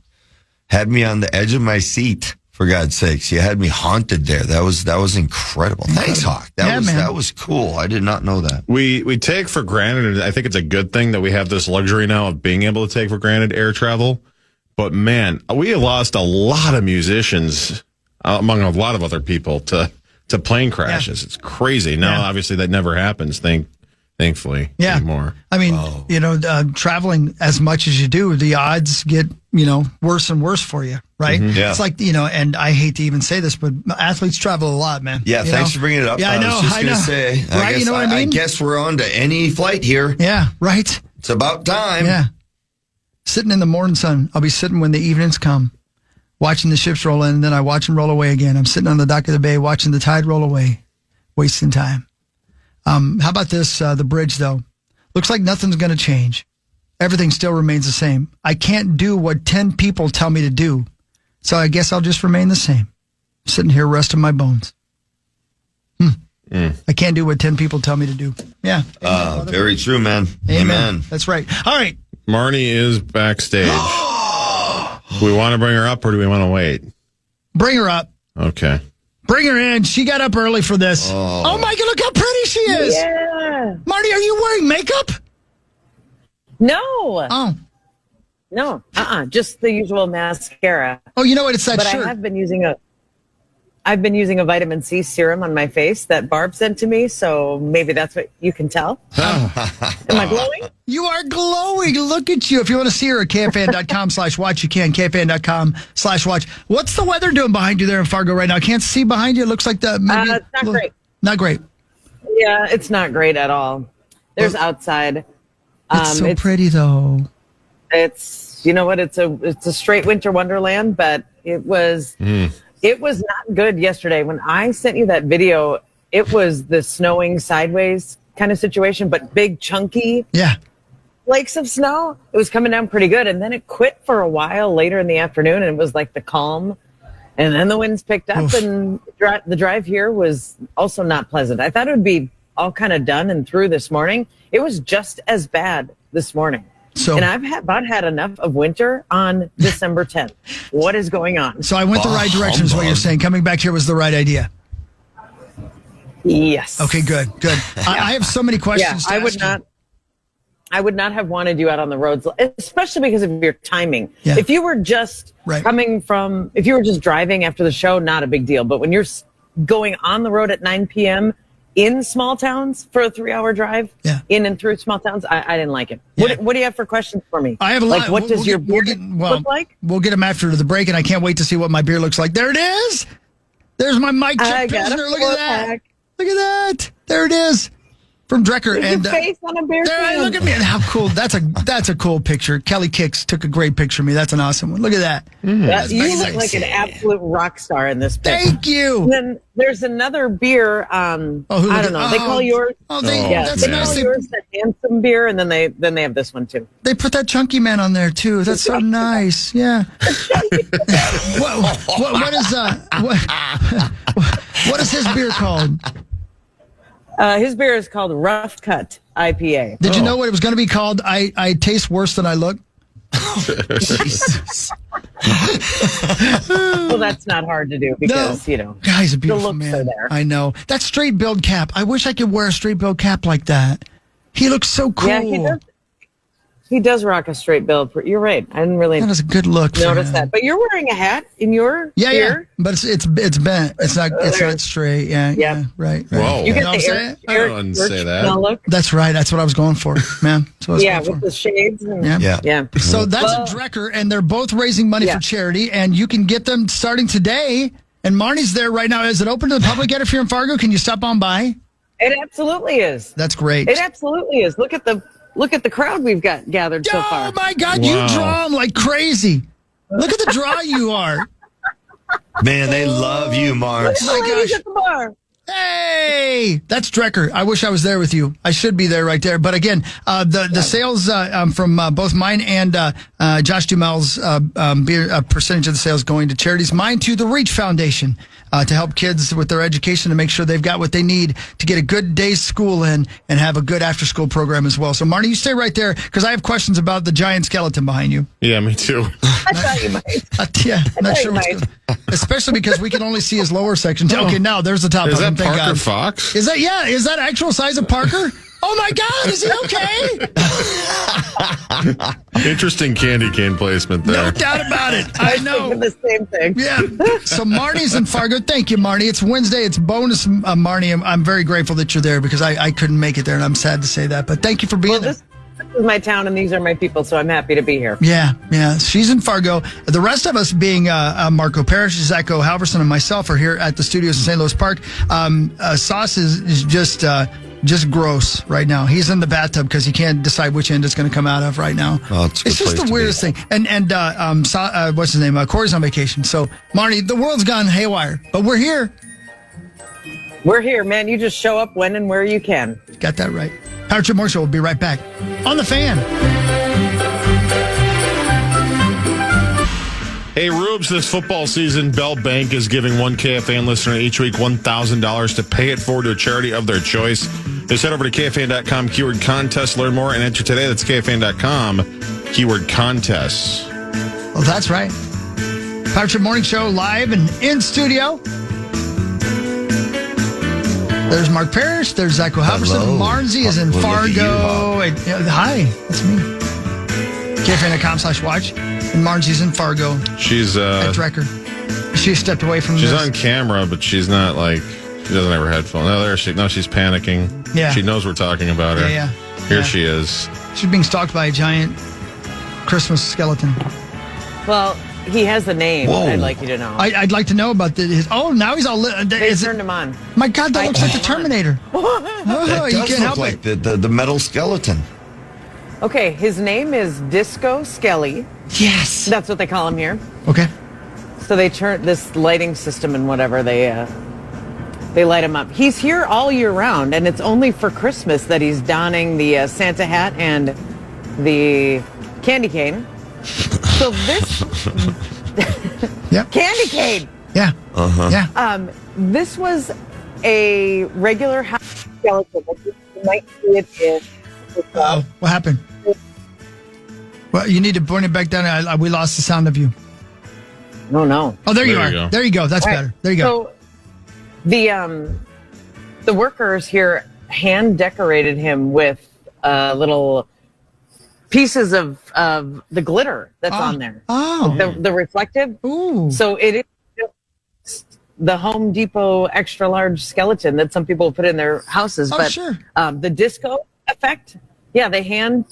had me on the edge of my seat. For God's sakes, you had me haunted there. That was incredible. Thanks, Hawk. That was cool. I did not know that. We take for granted, and I think it's a good thing that we have this luxury now of being able to take for granted air travel. But man, we have lost a lot of musicians, among a lot of other people, to plane crashes. It's crazy. Now, obviously, that never happens. Thankfully, anymore. I mean, traveling as much as you do, the odds get, worse and worse for you, right? Mm-hmm. Yeah. It's like, and I hate to even say this, but athletes travel a lot, man. Yeah, thanks for bringing it up. Yeah, I know. was just going to say, right, you know what I mean? I guess we're on to any flight here. Yeah, right. It's about time. Yeah. Sitting in the morning sun, I'll be sitting when the evenings come, watching the ships roll in, and then I watch them roll away again. I'm sitting on the dock of the bay watching the tide roll away, wasting time. How about this, the bridge, though? Looks like nothing's going to change. Everything still remains the same. I can't do what 10 people tell me to do, so I guess I'll just remain the same. Sitting here resting my bones. I can't do what 10 people tell me to do. Yeah. Very true, man. Amen. That's right. All right. Marney is backstage. Do we want to bring her up or do we want to wait? Bring her up. Okay. Bring her in. She got up early for this. Oh my God, look how pretty she is. Yeah. Marty, are you wearing makeup? No. Oh. No. Just the usual mascara. Oh, you know what? It's that but shirt. I've been using a vitamin C serum on my face that Barb sent to me, so maybe that's what you can tell. Am I glowing? You are glowing. Look at you. If you want to see her at KFAN.com/watch, you can. KFAN.com/watch. What's the weather doing behind you there in Fargo right now? I can't see behind you. It looks like it's not great. Not great. Yeah, it's not great at all. There's outside. It's so pretty, though. It's, you know what? It's a straight winter wonderland, but it was... It was not good yesterday. When I sent you that video, it was the snowing sideways kind of situation, but big, chunky flakes of snow. It was coming down pretty good. And then it quit for a while later in the afternoon, and it was like the calm. And then the winds picked up, and the drive here was also not pleasant. I thought it would be all kind of done and through this morning. It was just as bad this morning. And I've about had enough of winter on December 10th. What is going on? So I went the right direction is what you're saying. Coming back here was the right idea. Yes. Okay, good. I have so many questions to I ask would you. not. I would not have wanted you out on the roads, especially because of your timing. Yeah. If you were just if you were just driving after the show, not a big deal. But when you're going on the road at 9 p.m. in small towns for a 3-hour drive, in and through small towns, I didn't like it. Yeah. What do you have for questions for me? I have a lot. Like, what does your beer look like? We'll get them after the break, and I can't wait to see what my beer looks like. There it is. There's my Mike Chip Pilsner. Look at that. Look at that. There it is. From Drecker. And face on a beer can. Look at me. How cool. That's a cool picture. Kelly Kicks took a great picture of me. That's an awesome one. Look at that. You look like an absolute rock star in this picture. Thank you. And then there's another beer. I don't know. They call yours. They call yours the handsome beer, and then they have this one too. They put that chunky man on there too. That's so nice. Yeah. What is his beer called? His beer is called Rough Cut IPA. Did you know what it was going to be called? I taste worse than I look. Jesus. Well, that's not hard to do because, guy's a beautiful the looks man. are there. I know. That straight build cap. I wish I could wear a straight build cap like that. He looks so cool. Yeah, he does rock a straight build. You're right. I didn't really that is a good look. notice that. But you're wearing a hat in your beer? But it's bent. It's not straight. Yeah. Right. Whoa. You get know the I didn't say that. Look. That's right. That's what I was going for, man. With the shades. And, yeah. So that's a Drecker, and they're both raising money for charity, and you can get them starting today. And Marnie's there right now. Is it open to the public yet if you're in Fargo? Can you stop on by? It absolutely is. That's great. It absolutely is. Look at the crowd we've got gathered so far. Oh my God, you draw them like crazy. Look at the draw you are. Man, they love you, Mark. Oh my gosh. At the bar. Hey, that's Drecker. I wish I was there with you. I should be there right there. But again, the sales from both mine and Josh Dumel's beer percentage of the sales going to charities. Mine to the Reach Foundation to help kids with their education to make sure they've got what they need to get a good day's school in and have a good after school program as well. So Marnie, you stay right there because I have questions about the giant skeleton behind you. Yeah, me too. I thought you might. Not sure. Especially because we can only see his lower section. Okay, now there's the top of him. Is that Parker Fox? Is that Is that actual size of Parker? Oh my God, is he okay? Interesting candy cane placement there. No doubt about it. I know. The same thing. Yeah. So Marnie's in Fargo. Thank you, Marnie. It's Wednesday. It's bonus, Marnie. I'm very grateful that you're there because I couldn't make it there, and I'm sad to say that. But thank you for being there. This is my town, and these are my people, so I'm happy to be here. Yeah. She's in Fargo. The rest of us, being Marco Parrish, Zacho Halverson, and myself, are here at the studios in St. Louis Park. Sauce is just gross right now. He's in the bathtub because he can't decide which end it's going to come out of right now. Oh, it's just the weirdest thing. And what's his name? Corey's on vacation. So Marnie, the world's gone haywire, but we're here. We're here, man. You just show up when and where you can. Got that right. Power Trip Morning Show will be right back on the Fan. Hey, Rubes, this football season, Bell Bank is giving one KFAN listener each week $1,000 to pay it forward to a charity of their choice. Just head over to KFAN.com, keyword contest, learn more, and enter today. That's KFAN.com, keyword contests. Well, that's right. Power Trip Morning Show live and in studio. There's Mark Parrish. There's Zacho Halverson. Marney is in Fargo. Hi, that's me. KFAN.com/watch. And Marnie's in Fargo. She's at Drecker. She stepped away from She's on camera, but she's not she doesn't have her headphones. No, she's panicking. Yeah. She knows we're talking about her. Yeah. Here she is. She's being stalked by a giant Christmas skeleton. Well, he has a name. Whoa. I'd like you to know. I'd like to know about now he's all they turned him on. My God, that looks like the Terminator. That You does can't look help like it. the metal skeleton. Okay, his name is Disco Skelly. Yes. That's what they call him here. Okay. So they turn this lighting system and whatever, they light him up. He's here all year round, and it's only for Christmas that he's donning the Santa hat and the candy cane. So this candy cane. Yeah. Yeah. This was a regular house skeleton. You might see it in. What happened? Well, you need to bring it back down. We lost the sound of you. No. Oh, there you are. There you go. That's better. There you go. So the workers here hand decorated him with a little pieces of the glitter that's on there. Oh. The reflective. Ooh. So it is just the Home Depot extra large skeleton that some people put in their houses. But sure. The disco effect, yeah, they hand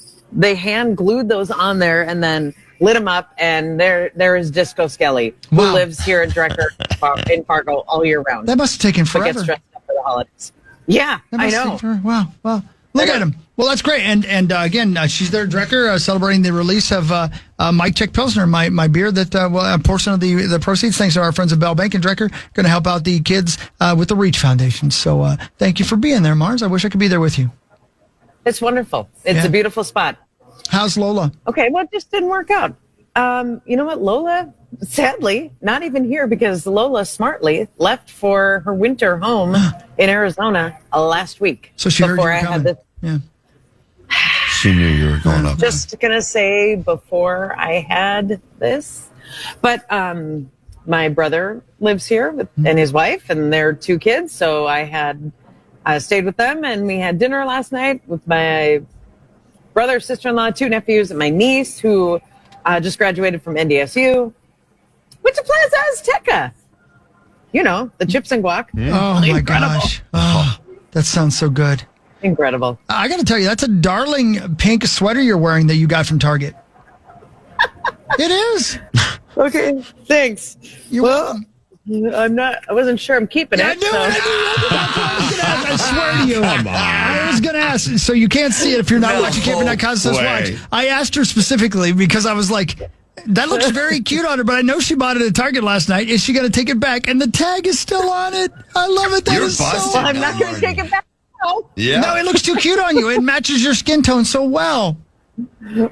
glued those on there and then lit them up, and there is Disco Skelly, who lives here in Drecker in Fargo all year round. That must have taken forever. But gets dressed up for the holidays. Yeah, I know. Wow. Well, look at him. Well, that's great. And again, she's there at Drecker celebrating the release of Mike Chick Pilsner, my beer that a portion of the proceeds, thanks to our friends at Bell Bank and Drecker, going to help out the kids with the Reach Foundation. So thank you for being there, Mars. I wish I could be there with you. It's wonderful. It's a beautiful spot. How's Lola? Okay, well, it just didn't work out. You know what? Lola, sadly, not even here, because Lola smartly left for her winter home in Arizona last week. So she heard you were coming. Yeah. She knew you were going up. Just going to say before I had this. But my brother lives here and his wife and their 2 kids. So I stayed with them, and we had dinner last night with my brother, sister-in-law, 2 nephews, and my niece, who just graduated from NDSU. Went to Plaza Azteca. You know, the chips and guac. Oh, my gosh. Oh, that sounds so good. Incredible. I got to tell you, that's a darling pink sweater you're wearing that you got from Target. It is. Okay, thanks. You're welcome. I wasn't sure I'm keeping it. I knew it. I swear to you. Come on. I was going to ask. So you can't see it if you're not watching KFAN Costas Watch. I asked her specifically because I was like, that looks very cute on her, but I know she bought it at Target last night. Is she going to take it back? And the tag is still on it. I love it. That is so. Well, I'm not going to take it back now. Yeah. No, it looks too cute on you. It matches your skin tone so well.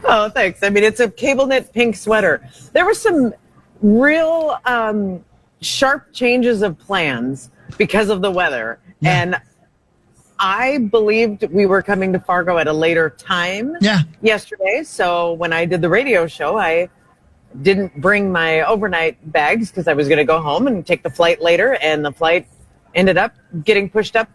Oh, thanks. I mean, it's a cable knit pink sweater. There were some real sharp changes of plans because of the weather. Yeah. And I believed we were coming to Fargo at a later time yesterday. So when I did the radio show, I didn't bring my overnight bags because I was going to go home and take the flight later. And the flight ended up getting pushed up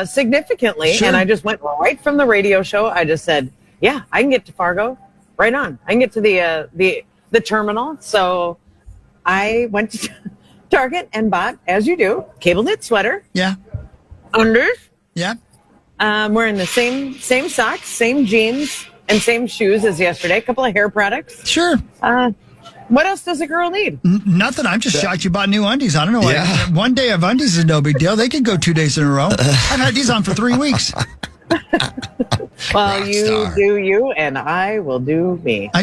significantly. Sure. And I just went right from the radio show. I just said, yeah, I can get to Fargo right on. I can get to the terminal. So I went to Target and bought, as you do, cable knit sweater. Yeah. Unders. Yeah. Wearing the same socks, same jeans, and same shoes as yesterday. A couple of hair products. Sure. What else does a girl need? Nothing. I'm just shocked you bought new undies. I don't know why. Yeah. One day of undies is no big deal. They can go 2 days in a row. I've had these on for 3 weeks. Well, you do you, and I will do me. Oh,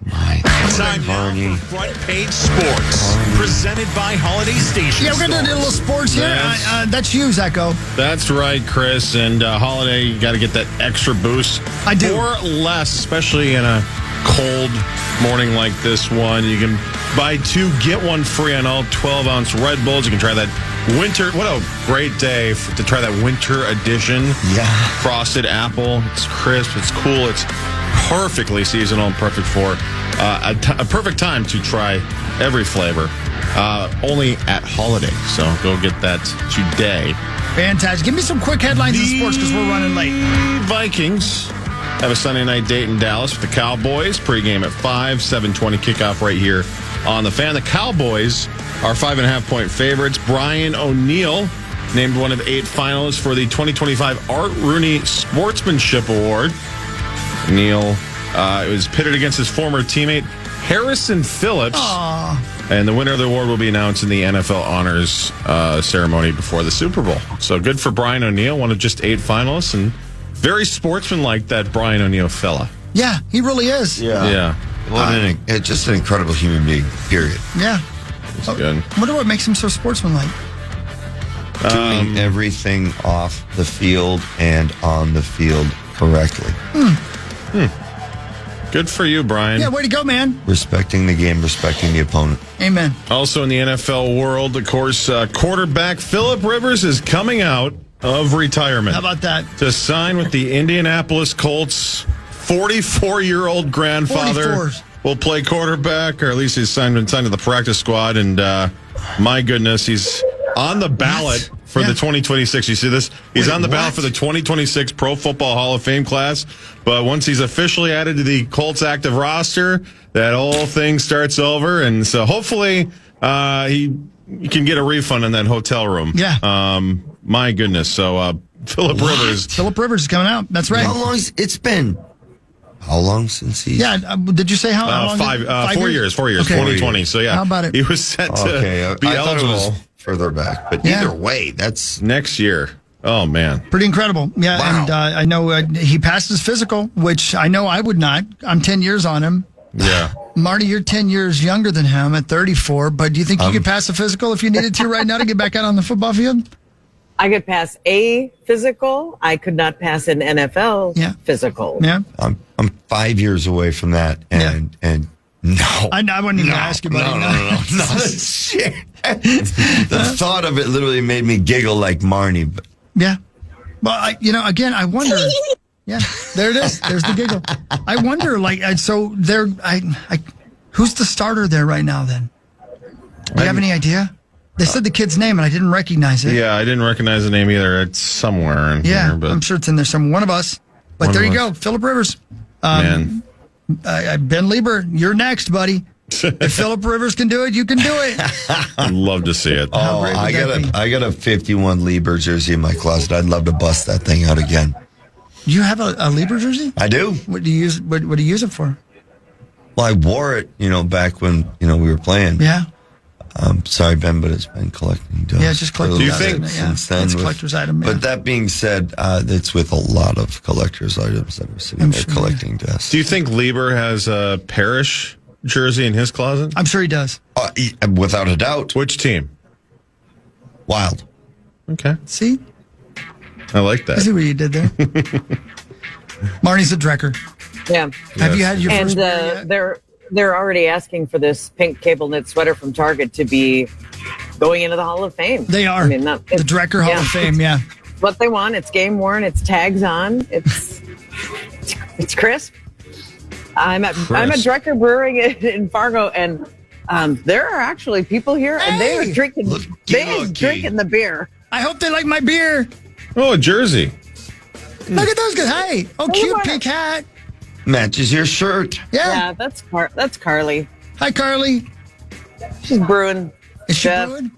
my. Time now for Front Page Sports, presented by Holiday Station. Yeah, we're going to do a little sports here. That's you, Zacho. That's right, Chris. And Holiday, you got to get that extra boost. I do. Or less, especially in a cold morning like this one. You can buy 2, get 1 free on all 12-ounce Red Bulls. You can try that winter. What a great day to try that winter edition. Yeah. Frosted apple. It's crisp. It's cool. It's perfectly seasonal and perfect for a perfect time to try every flavor. Only at Holiday. So go get that today. Fantastic. Give me some quick headlines in sports because we're running late. Vikings have a Sunday night date in Dallas with the Cowboys. Pregame at 5, 7:20 kickoff right here on the Fan. The Cowboys are 5.5-point favorites. Brian O'Neill named one of 8 finalists for the 2025 Art Rooney Sportsmanship Award. O'Neill was pitted against his former teammate Harrison Phillips. Aww. And the winner of the award will be announced in the NFL Honors ceremony before the Super Bowl. So good for Brian O'Neill, one of just 8 finalists, and very sportsmanlike, that Brian O'Neill fella. Yeah, he really is. Yeah. Just an incredible human being, period. Yeah. It's good. I wonder what makes him so sportsmanlike. Doing everything off the field and on the field correctly. Good for you, Brian. Yeah, way to go, man. Respecting the game, respecting the opponent. Amen. Also in the NFL world, of course, quarterback Phillip Rivers is coming out of retirement. How about that? To sign with the Indianapolis Colts. 44-year-old grandfather 44. will play quarterback, or at least he's signed to the practice squad. And my goodness, he's on the ballot for the 2026. You see this? He's on the ballot for the 2026 Pro Football Hall of Fame class. But once he's officially added to the Colts active roster, that whole thing starts over. And so hopefully he can get a refund on that hotel room. Yeah. My goodness. So Phillip Rivers. Phillip Rivers is coming out. That's right. How long it's been? How long since he's... Yeah, did you say how long? 4 years, okay. 2020. So, yeah. How about it? He was set to be I thought it eligible. was further back. But either way, that's... Next year. Oh, man. Pretty incredible. Yeah, wow. And I know he passed his physical, which I know I would not. I'm 10 years on him. Yeah. Marty, you're 10 years younger than him at 34, but do you think you could pass a physical if you needed to right now to get back out on the football field? I could pass a physical. I could not pass an NFL physical. Yeah. I'm 5 years away from that, and no. I wouldn't even ask you about it. No. Shit. The thought of it literally made me giggle like Marney. But. Yeah. Well, again, I wonder. Yeah, there it is. There's the giggle. I wonder, so there. Who's the starter there right now? Then, do you have any idea? They said the kid's name, and I didn't recognize it. Yeah, I didn't recognize the name either. It's somewhere in here. But I'm sure it's in there somewhere. One of us. But there you go, Phillip Rivers. Man. Ben Lieber, you're next, buddy. If Phillip Rivers can do it, you can do it. I'd love to see it. Oh, I got a 51 Lieber jersey in my closet. I'd love to bust that thing out again. You have a Lieber jersey? I do. What do you use? What do you use it for? Well, I wore it, back when we were playing. Yeah. Sorry, Ben, but it's been collecting dust. Yeah, it's just collecting dust. Do you think since then? It's a collector's item. Yeah. But that being said, it's with a lot of collector's items that are sitting there collecting dust. Do you think Lieber has a Parrish jersey in his closet? I'm sure he does. Without a doubt. Which team? Wild. Okay. See? I like that. I see what you did there. Marnie's a Drecker. Yeah. Have you had your first beer yet? They're already asking for this pink cable knit sweater from Target to be going into the Hall of Fame. They are. The Drecker Hall of Fame, yeah. What they want. It's game worn. It's tags on. It's crisp. I'm at Drecker Brewing in Fargo, and there are actually people here, and they are drinking. Drinking the beer. I hope they like my beer. Oh, a jersey. Look at those guys. Hey, cute pink hat. Matches your shirt. Yeah, that's Carly. Hi, Carly. She's brewing. Is she brewing?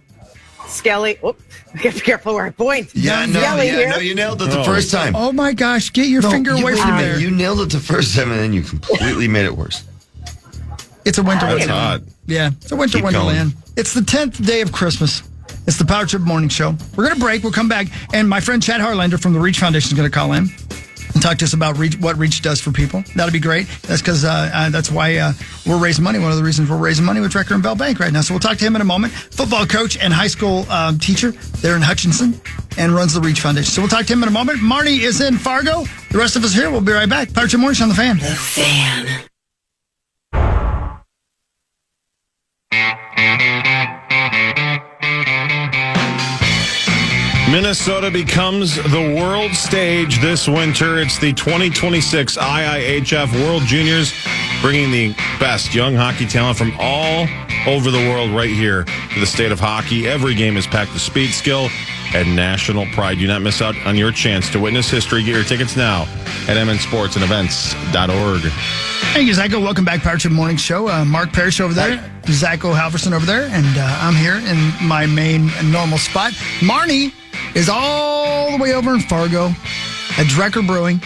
Skelly. Whoop. I got to be careful where I point. Yeah, no, you nailed it the first time. Oh my gosh, get your finger away from there. You nailed it the first time, and then you completely made it worse. It's a winter That's wonderland. hot. Yeah, it's a winter wonderland. It's the 10th day of Christmas. It's the Power Trip Morning Show. We're going to break. We'll come back, and my friend Chad Harlander from the Reach Foundation is going to call in and talk to us about what Reach does for people. That'll be great. That's because that's why we're raising money. One of the reasons we're raising money with Drecker and Bell Bank right now. So we'll talk to him in a moment. Football coach and high school teacher there in Hutchinson and runs the Reach Foundation. So we'll talk to him in a moment. Marney is in Fargo. The rest of us here, we'll be right back. Power Trip Morning Show on the Fan. The Fan. Minnesota becomes the world stage this winter. It's the 2026 IIHF World Juniors, bringing the best young hockey talent from all over the world right here to the state of hockey. Every game is packed with speed, skill, and national pride. Do not miss out on your chance to witness history. Get your tickets now at mnsportsandevents.org. Thank you, Zacho. Welcome back, Power Trip Morning Show. Mark Parrish over there, Zacho Halverson over there, and I'm here in my main normal spot. Marney is all the way over in Fargo at Drecker Brewing,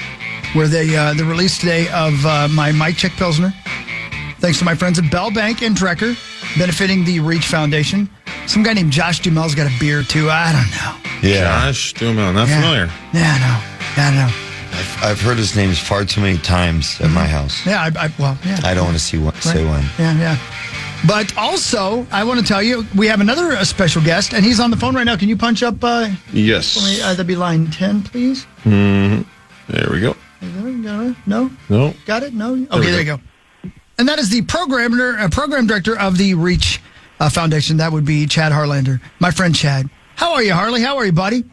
where the release today of my Mike Check Pilsner. Thanks to my friends at Bell Bank and Drecker, benefiting the Reach Foundation. Some guy named Josh Dumel's got a beer, too. I don't know. Yeah. Josh Dumel. Not familiar. Yeah, I don't know. I've heard his name far too many times at my house. Yeah, I don't want to say when. Yeah. But also, I want to tell you, we have another special guest, and he's on the phone right now. Can you punch up? Yes. For me, that'd be line 10, please. Mm-hmm. There we go. No? No. Got it? No? Okay, there you go. And that is the program director of the Reach Foundation. That would be Chad Harlander, my friend Chad. How are you, Harley? How are you, buddy?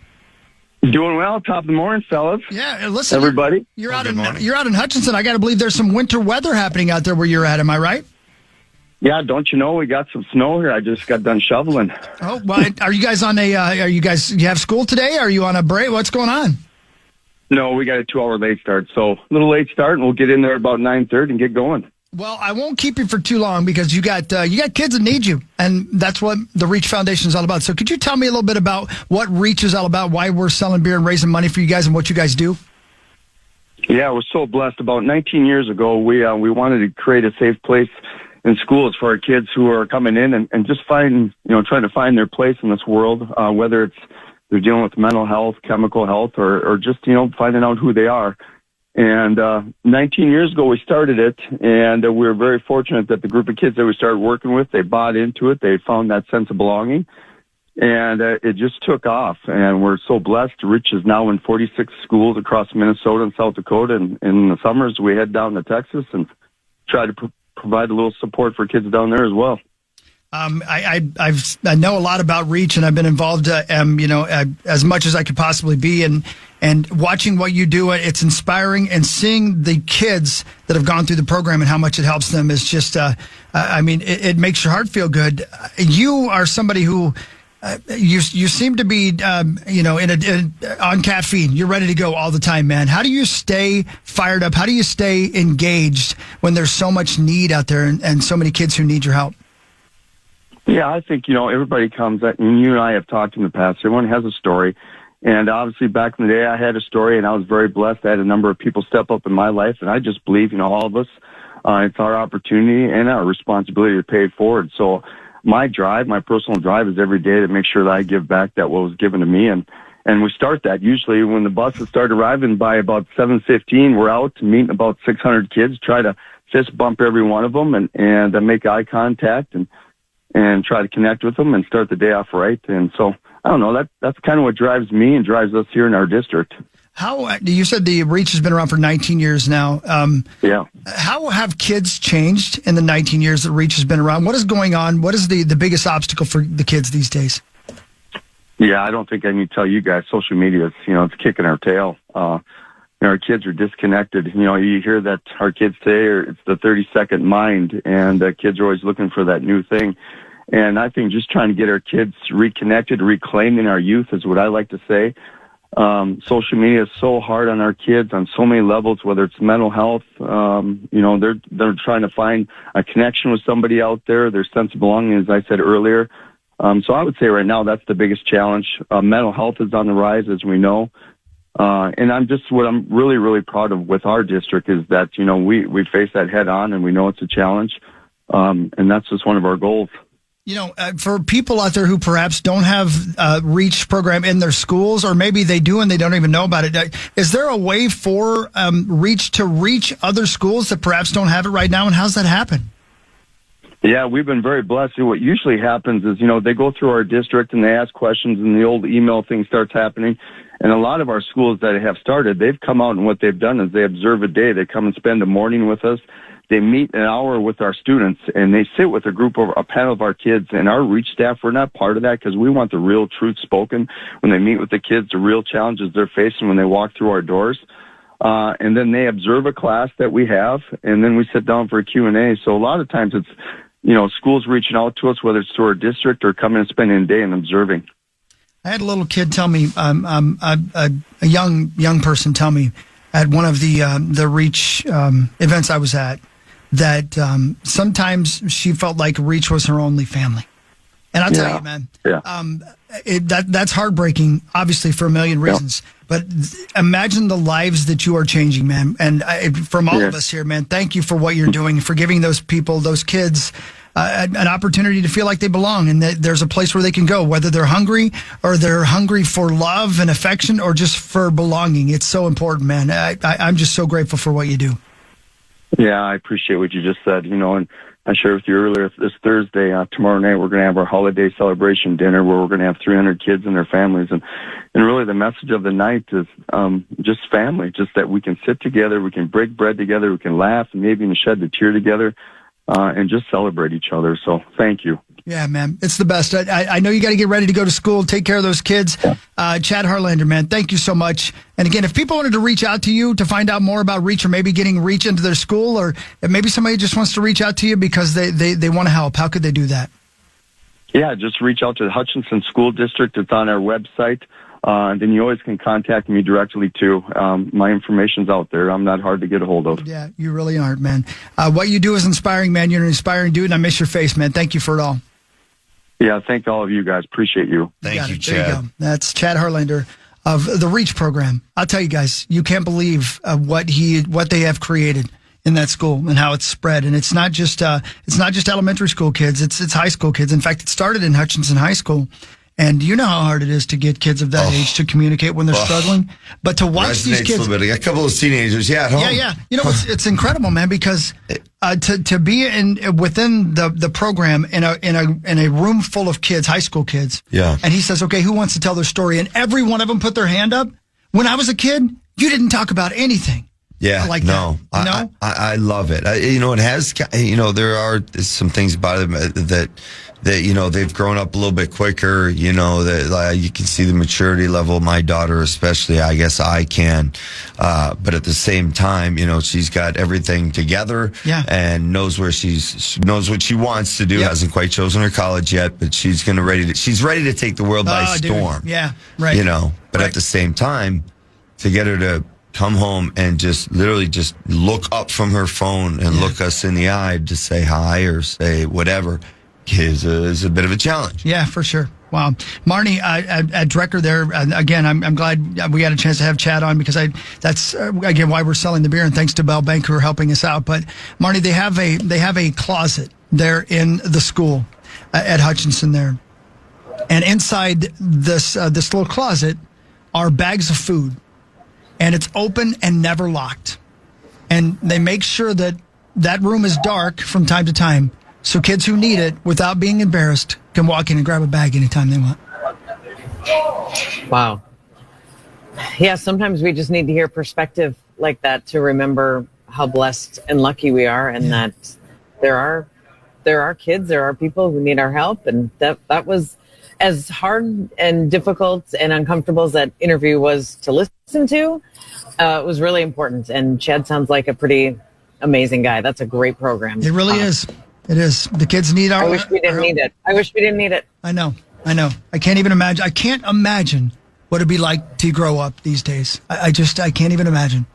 Doing well. Top of the morning, fellas. Yeah, listen, everybody. You're out in Hutchinson. I got to believe there's some winter weather happening out there where you're at. Am I right? Yeah, don't you know we got some snow here? I just got done shoveling. Oh, well, are you guys on you have school today? Are you on a break? What's going on? No, we got a 2-hour late start. So a little late start, and we'll get in there about 9:30 and get going. Well, I won't keep you for too long because you got kids that need you, and that's what the Reach Foundation is all about. So could you tell me a little bit about what Reach is all about, why we're selling beer and raising money for you guys, and what you guys do? Yeah, we're so blessed. About 19 years ago, we wanted to create a safe place in schools for our kids who are coming in and just trying to find their place in this world, whether it's they're dealing with mental health, chemical health, or just, finding out who they are. And 19 years ago, we started it, and we were very fortunate that the group of kids that we started working with, they bought into it. They found that sense of belonging, and it just took off. And we're so blessed. Rich is now in 46 schools across Minnesota and South Dakota, and in the summers, we head down to Texas and try to provide a little support for kids down there as well. I know a lot about Reach, and I've been involved, as much as I could possibly be, and watching what you do, it's inspiring, and seeing the kids that have gone through the program and how much it helps them is just, it makes your heart feel good. You are somebody who, you seem to be, on caffeine. You're ready to go all the time, man. How do you stay fired up? How do you stay engaged when there's so much need out there and so many kids who need your help? Yeah, I think, everybody comes, and you and I have talked in the past. Everyone has a story. And obviously back in the day, I had a story, and I was very blessed. I had a number of people step up in my life, and I just believe, all of us, it's our opportunity and our responsibility to pay it forward. So my personal drive is every day to make sure that I give back that what was given to me. And we start that usually when the buses start arriving by about 7:15, we're out meeting about 600 kids, try to fist bump every one of them and make eye contact and try to connect with them and start the day off right. And so, I don't know, that's kind of what drives me and drives us here in our district. How, you said the Reach has been around for 19 years now. Yeah. How have kids changed in the 19 years that Reach has been around? What is going on? What is the biggest obstacle for the kids these days? Yeah, I don't think I need to tell you guys, social media, it's kicking our tail. Our kids are disconnected. You hear that our kids say it's the 30-second mind, and kids are always looking for that new thing. And I think just trying to get our kids reconnected, reclaiming our youth is what I like to say. Social media is so hard on our kids on so many levels, whether it's mental health, they're trying to find a connection with somebody out there, their sense of belonging, as I said earlier. So I would say right now that's the biggest challenge. Mental health is on the rise, as we know. And what I'm really, really proud of with our district is that, we face that head on, and we know it's a challenge. And that's just one of our goals. For people out there who perhaps don't have a Reach program in their schools, or maybe they do and they don't even know about it, is there a way for Reach to reach other schools that perhaps don't have it right now, and how's that happen? Yeah, we've been very blessed. What usually happens is, they go through our district and they ask questions, and the old email thing starts happening. And a lot of our schools that have started, they've come out, and what they've done is they observe a day. They come and spend a morning with us. They meet an hour with our students, and they sit with a panel of our kids. And our Reach staff, we're not part of that because we want the real truth spoken when they meet with the kids, the real challenges they're facing when they walk through our doors. And then they observe a class that we have, and then we sit down for a Q&A. So a lot of times it's, schools reaching out to us, whether it's through our district or coming and spending a day and observing. I had a little kid tell me, a young person tell me at one of the Reach events I was at, that sometimes she felt like Reach was her only family. And I'll tell you, man, that's heartbreaking, obviously, for a million reasons. But imagine the lives that you are changing, man. And from all of us here, man, thank you for what you're doing, for giving those people, those kids, an opportunity to feel like they belong, and that there's a place where they can go, whether they're hungry or they're hungry for love and affection or just for belonging. It's so important, man. I'm just so grateful for what you do. Yeah, I appreciate what you just said, and I shared with you earlier, this Thursday, tomorrow night, we're going to have our holiday celebration dinner where we're going to have 300 kids and their families. And really the message of the night is just family, just that we can sit together, we can break bread together, we can laugh, and maybe even shed the tear together. and just celebrate each other. So thank you. Yeah, man. It's the best. I know you got to get ready to go to school. Take care of those kids. Chad Harlander, man, thank you so much. And again, if people wanted to reach out to you to find out more about Reach or maybe getting Reach into their school, or if maybe somebody just wants to reach out to you because they want to help, how could they do that? Yeah, just reach out to the Hutchinson School District. It's on our website. And then you always can contact me directly, too. My information's out there. I'm not hard to get a hold of. Yeah, you really aren't, man. What you do is inspiring, man. You're an inspiring dude, and I miss your face, man. Thank you for it all. Yeah, thank all of you guys. Appreciate you. Thank you, There Chad. you go. That's Chad Harlander of the Reach program. I'll tell you guys, you can't believe what they have created in that school and how it's spread. And it's not just elementary school kids. It's high school kids. In fact, it started in Hutchinson High School. And you know how hard it is to get kids of that age to communicate when they're struggling. But to watch these kids, a little bit. I got a couple of teenagers, at home. Yeah. You know, it's incredible, man, because to be within the program in a room full of kids, high school kids. Yeah. And he says, okay, who wants to tell their story? And every one of them put their hand up. When I was a kid, you didn't talk about anything. Yeah, like no, that. I love it. It has, there are some things about it that they've grown up a little bit quicker. That you can see the maturity level. My daughter, especially, I guess I can. But at the same time, she's got everything together. Yeah. And knows where she knows what she wants to do. Yep. Hasn't quite chosen her college yet, but she's ready to take the world by storm. Dude. Yeah, right. But at the same time, to get her to come home and just literally just look up from her phone and look us in the eye to say hi or say whatever is a bit of a challenge. Yeah, for sure. Wow. Marney, at director there, again, I'm glad we had a chance to have Chad on because that's again why we're selling the beer, and thanks to Bell Bank who are helping us out. But Marney, they have a closet there in the school at Hutchinson there, and inside this little closet are bags of food. And it's open and never locked. And they make sure that room is dark from time to time so kids who need it, without being embarrassed, can walk in and grab a bag anytime they want. Wow. Yeah, sometimes we just need to hear perspective like that to remember how blessed and lucky we are, and that there are kids, there are people who need our help, and that was as hard and difficult and uncomfortable as that interview was to listen to. It was really important, and Chad sounds like a pretty amazing guy. That's a great program. It really is. It is. The kids need our. I wish we didn't need it. I know. I can't even imagine. I can't imagine what it'd be like to grow up these days. I can't even imagine.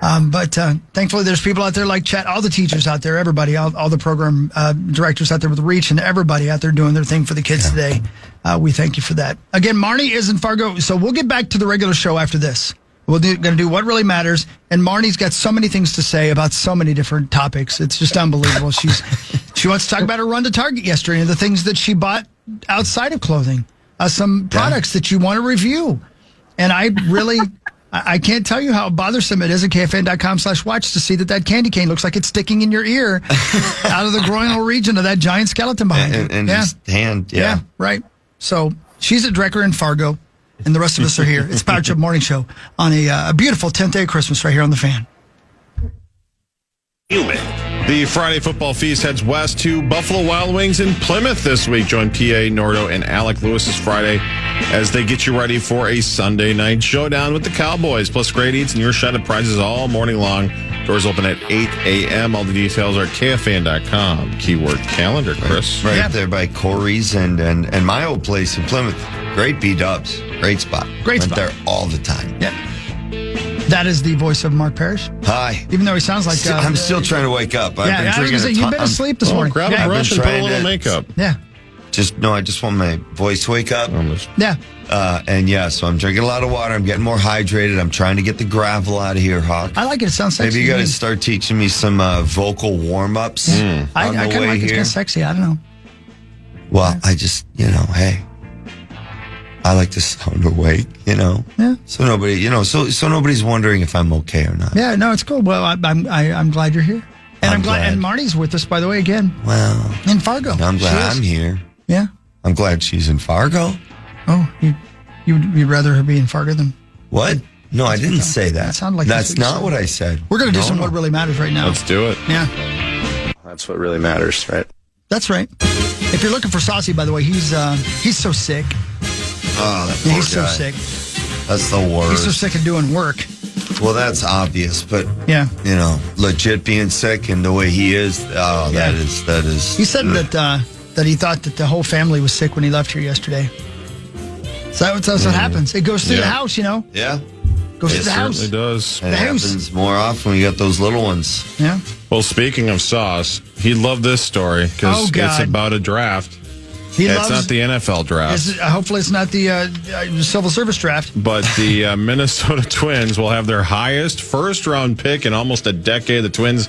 But thankfully, there's people out there like Chad, all the teachers out there, everybody, all the program directors out there with Reach, and everybody out there doing their thing for the kids today. We thank you for that. Again, Marney is in Fargo, so we'll get back to the regular show after this. We're going to do What Really Matters, and Marnie's got so many things to say about so many different topics. It's just unbelievable. She wants to talk about her run to Target yesterday and the things that she bought outside of clothing, some products that you want to review. And I can't tell you how bothersome it is at KFAN.com/watch to see that candy cane looks like it's sticking in your ear out of the groinal region of that giant skeleton behind it. And his hand, Yeah, right. So she's a director in Fargo, and the rest of us are here. It's Power Trip Morning Show on a beautiful 10th day of Christmas right here on The Fan. The Friday football feast heads west to Buffalo Wild Wings in Plymouth this week. Join PA, Nordo, and Alec Lewis this Friday as they get you ready for a Sunday night showdown with the Cowboys. Plus great eats and your shot at prizes all morning long. Doors open at 8 a.m. All the details are at KFAN.com. Keyword calendar, Chris. Right there by Corey's and my old place in Plymouth. Great B-dubs. Great spot. Great spot. Went there all the time. Yeah. That is the voice of Mark Parrish. Hi. Even though he sounds like... I'm still trying to wake up. You've been asleep this morning. Grab a brush and put a little makeup. Yeah. I just want my voice to wake up. Yeah. So I'm drinking a lot of water. I'm getting more hydrated. I'm trying to get the gravel out of here, Hawk. I like it. It sounds sexy. Maybe you got to start teaching me some vocal warm-ups on the I kind of way like here. it's kind of sexy. I don't know. Well, I just, hey, I like to sound awake, Yeah. So nobody, so nobody's wondering if I'm okay or not. Yeah, no, it's cool. Well, I'm glad you're here. And I'm glad. And Marnie's with us, by the way, again. Well. In Fargo. I'm glad I'm here. Yeah. I'm glad she's in Fargo. Oh, you'd rather her be in Fargo than... What? No, I didn't say that. That sounded like that's not what I said. We're going to do some What Really Matters right now. Let's do it. Yeah. That's what really matters, right? That's right. If you're looking for Saucy, by the way, he's so sick. Oh, that poor he's guy. so sick. That's the worst. He's so sick of doing work. Well, that's obvious, but legit being sick and the way he is, that is. He said that he thought that the whole family was sick when he left here yesterday. So that's what happens. It goes through the house, Yeah. Goes through the house. It certainly does. It happens more often when you got those little ones. Yeah. Well, speaking of Sauce, he loved this story because it's about a draft. It's not the NFL draft. Hopefully it's not the civil service draft. But the Minnesota Twins will have their highest first-round pick in almost a decade. The Twins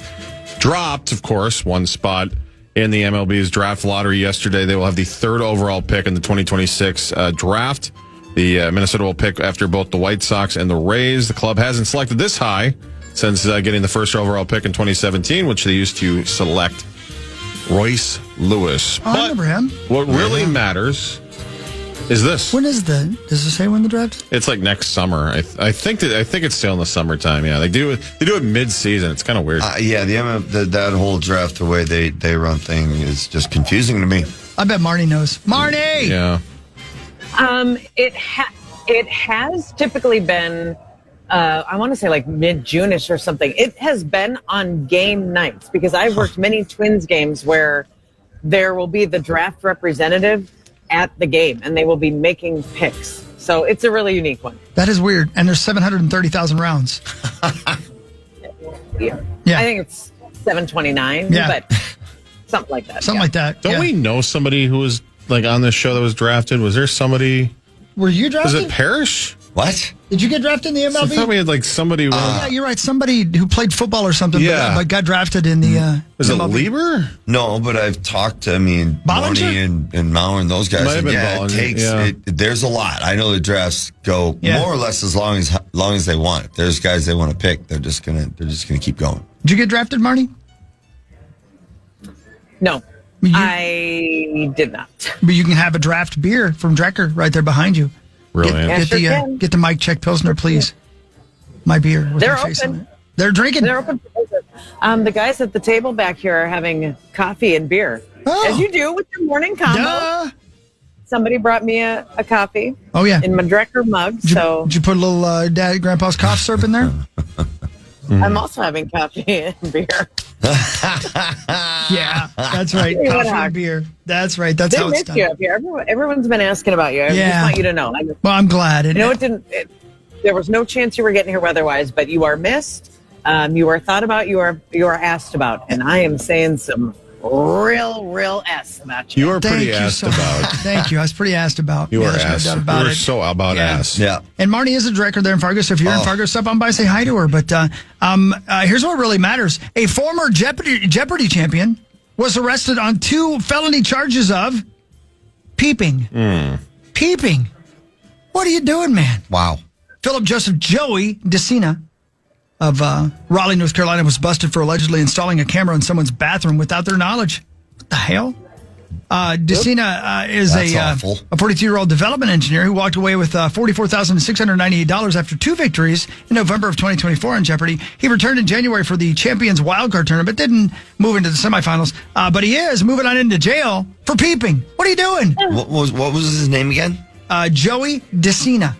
dropped, of course, one spot in the MLB's draft lottery yesterday. They will have the third overall pick in the 2026 draft. The Minnesota will pick after both the White Sox and the Rays. The club hasn't selected this high since getting the first overall pick in 2017, which they used to select Royce Lewis. I remember him. What really matters is this. When is does it say when the draft? It's like next summer. I think it's still in the summertime. Yeah, they do it mid-season. It's kind of weird. That whole draft, the way they run thing is just confusing to me. I bet Marney knows. Marney. Yeah. It has typically been, I want to say like mid-June-ish or something. It has been on game nights because I've worked many Twins games where there will be the draft representative at the game and they will be making picks. So it's a really unique one. That is weird. And there's 730,000 rounds. Yeah. I think it's 729, but something like that. Something like that. Don't we know somebody who was like on this show that was drafted? Was there somebody? Were you drafted? Was it Parrish? What? Did you get drafted in the MLB? I thought we had like somebody. Yeah, you're right. Somebody who played football or something, but got drafted in the. Was it MLB. Lieber? No, but I've talked to, Marney and Mauer and those guys. Might have been it takes. There's a lot. I know the drafts go more or less as long as they want. If there's guys they want to pick, they're just gonna keep going. Did you get drafted, Marney? No, I did not. But you can have a draft beer from Drecker right there behind you. Brilliant. Get the Mike Check Pilsner, please. My beer. They're open. They're drinking. They're open for business. The guys at the table back here are having coffee and beer, as you do with your morning combo. Duh. Somebody brought me a coffee. Oh yeah, in my Drecker mug. Did you put a little Grandpa's cough syrup in there? I'm also having coffee and beer. Yeah, that's right. Coffee and beer. That's right. That's how it's done. You up here. Everyone's been asking about you. I just want you to know. Well, I'm glad. There was no chance you were getting here weather-wise, but you are missed. You are thought about. You are asked about, and I am saying some real S about you. You are pretty asked about. Thank you. I was pretty asked about. You are asked. No doubt about You're it. so about ass. Yeah. And Marney is a director there in Fargo, so if you're in Fargo, stop on by, say hi to her. But here's what really matters. A former Jeopardy champion was arrested on 2 felony charges of peeping. Peeping. What are you doing, man? Wow. Philip Joseph Joey DeCina of Raleigh, North Carolina, was busted for allegedly installing a camera in someone's bathroom without their knowledge. What the hell? DeCina is a 42-year-old development engineer who walked away with $44,698 after 2 victories in November of 2024 in Jeopardy. He returned in January for the Champions Wildcard Tournament, didn't move into the semifinals, but he is moving on into jail for peeping. What are you doing? What was his name again? Joey DeCina.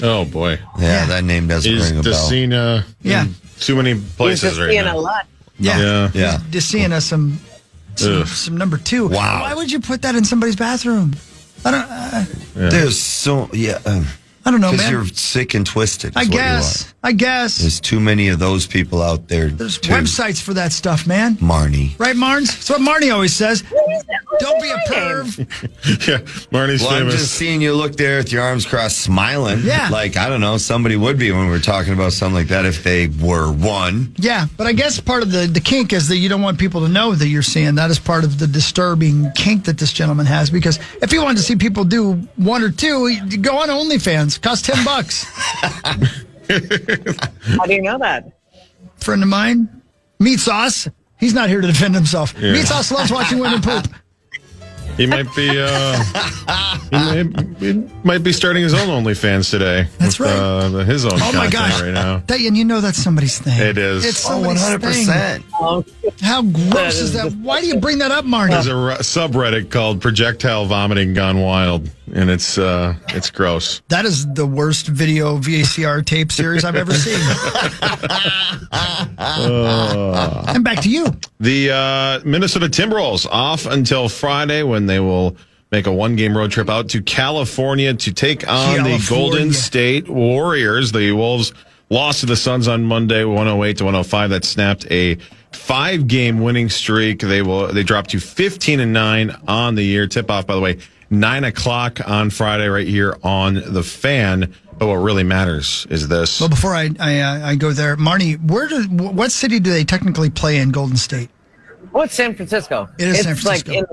Oh boy. Yeah, that name doesn't ring a bell. DeCina in too many places right now. A lot. Yeah. DeCina some number 2. Wow. Why would you put that in somebody's bathroom? I don't. There's so I don't know, man. Because you're sick and twisted. I guess. There's too many of those people out there. There's websites for that stuff, man. Marney. Right, Marnes? That's what Marney always says. Don't be a perv. Yeah, Marney's famous. I'm just seeing you look there with your arms crossed smiling. Yeah. Like, I don't know, somebody would be when we're talking about something like that if they were one. Yeah, but I guess part of the kink is that you don't want people to know that you're seeing. That is part of the disturbing kink that this gentleman has. Because if he wanted to see people do 1 or 2, he'd go on OnlyFans. Cost $10. How do you know that? Friend of mine, Meat Sauce. He's not here to defend himself. Yeah. Meat Sauce loves watching women poop. He might be. He might be starting his own OnlyFans today. That's with, right. His own. Oh my content gosh! Right now. Diane, you know that's somebody's thing. It is. It's somebody's 100%. thing. How gross is that? Why do you bring that up, Marney? There's a subreddit called "Projectile Vomiting Gone Wild," and it's gross. That is the worst video VCR tape series I've ever seen. And back to you. The Minnesota Timberwolves off until Friday when they will make a one-game road trip out to California to take on the Golden State Warriors. The Wolves lost to the Suns on Monday, 108-105. That snapped a 5-game winning streak. They dropped to 15-9 on the year. Tip-off, by the way, 9 o'clock on Friday right here on the Fan. But what really matters is this. Well, before I go there, Marney, what city do they technically play in Golden State? Oh, it's San Francisco. It is San Francisco.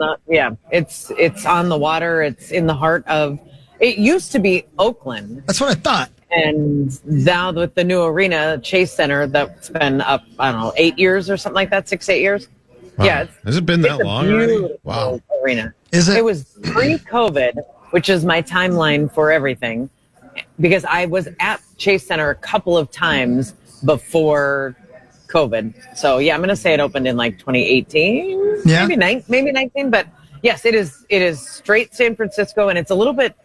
It's on the water. It's in the heart of. It used to be Oakland. That's what I thought. And now with the new arena, Chase Center, that's been up, I don't know, 8 years or something like that, 6-8 years. Wow. Yeah. Has it been that long already? Wow. Arena. Is it? It was pre-COVID, which is my timeline for everything, because I was at Chase Center a couple of times before COVID. So yeah, I'm going to say it opened in like 2018, maybe 19. But yes, it is straight San Francisco, and it's a little bit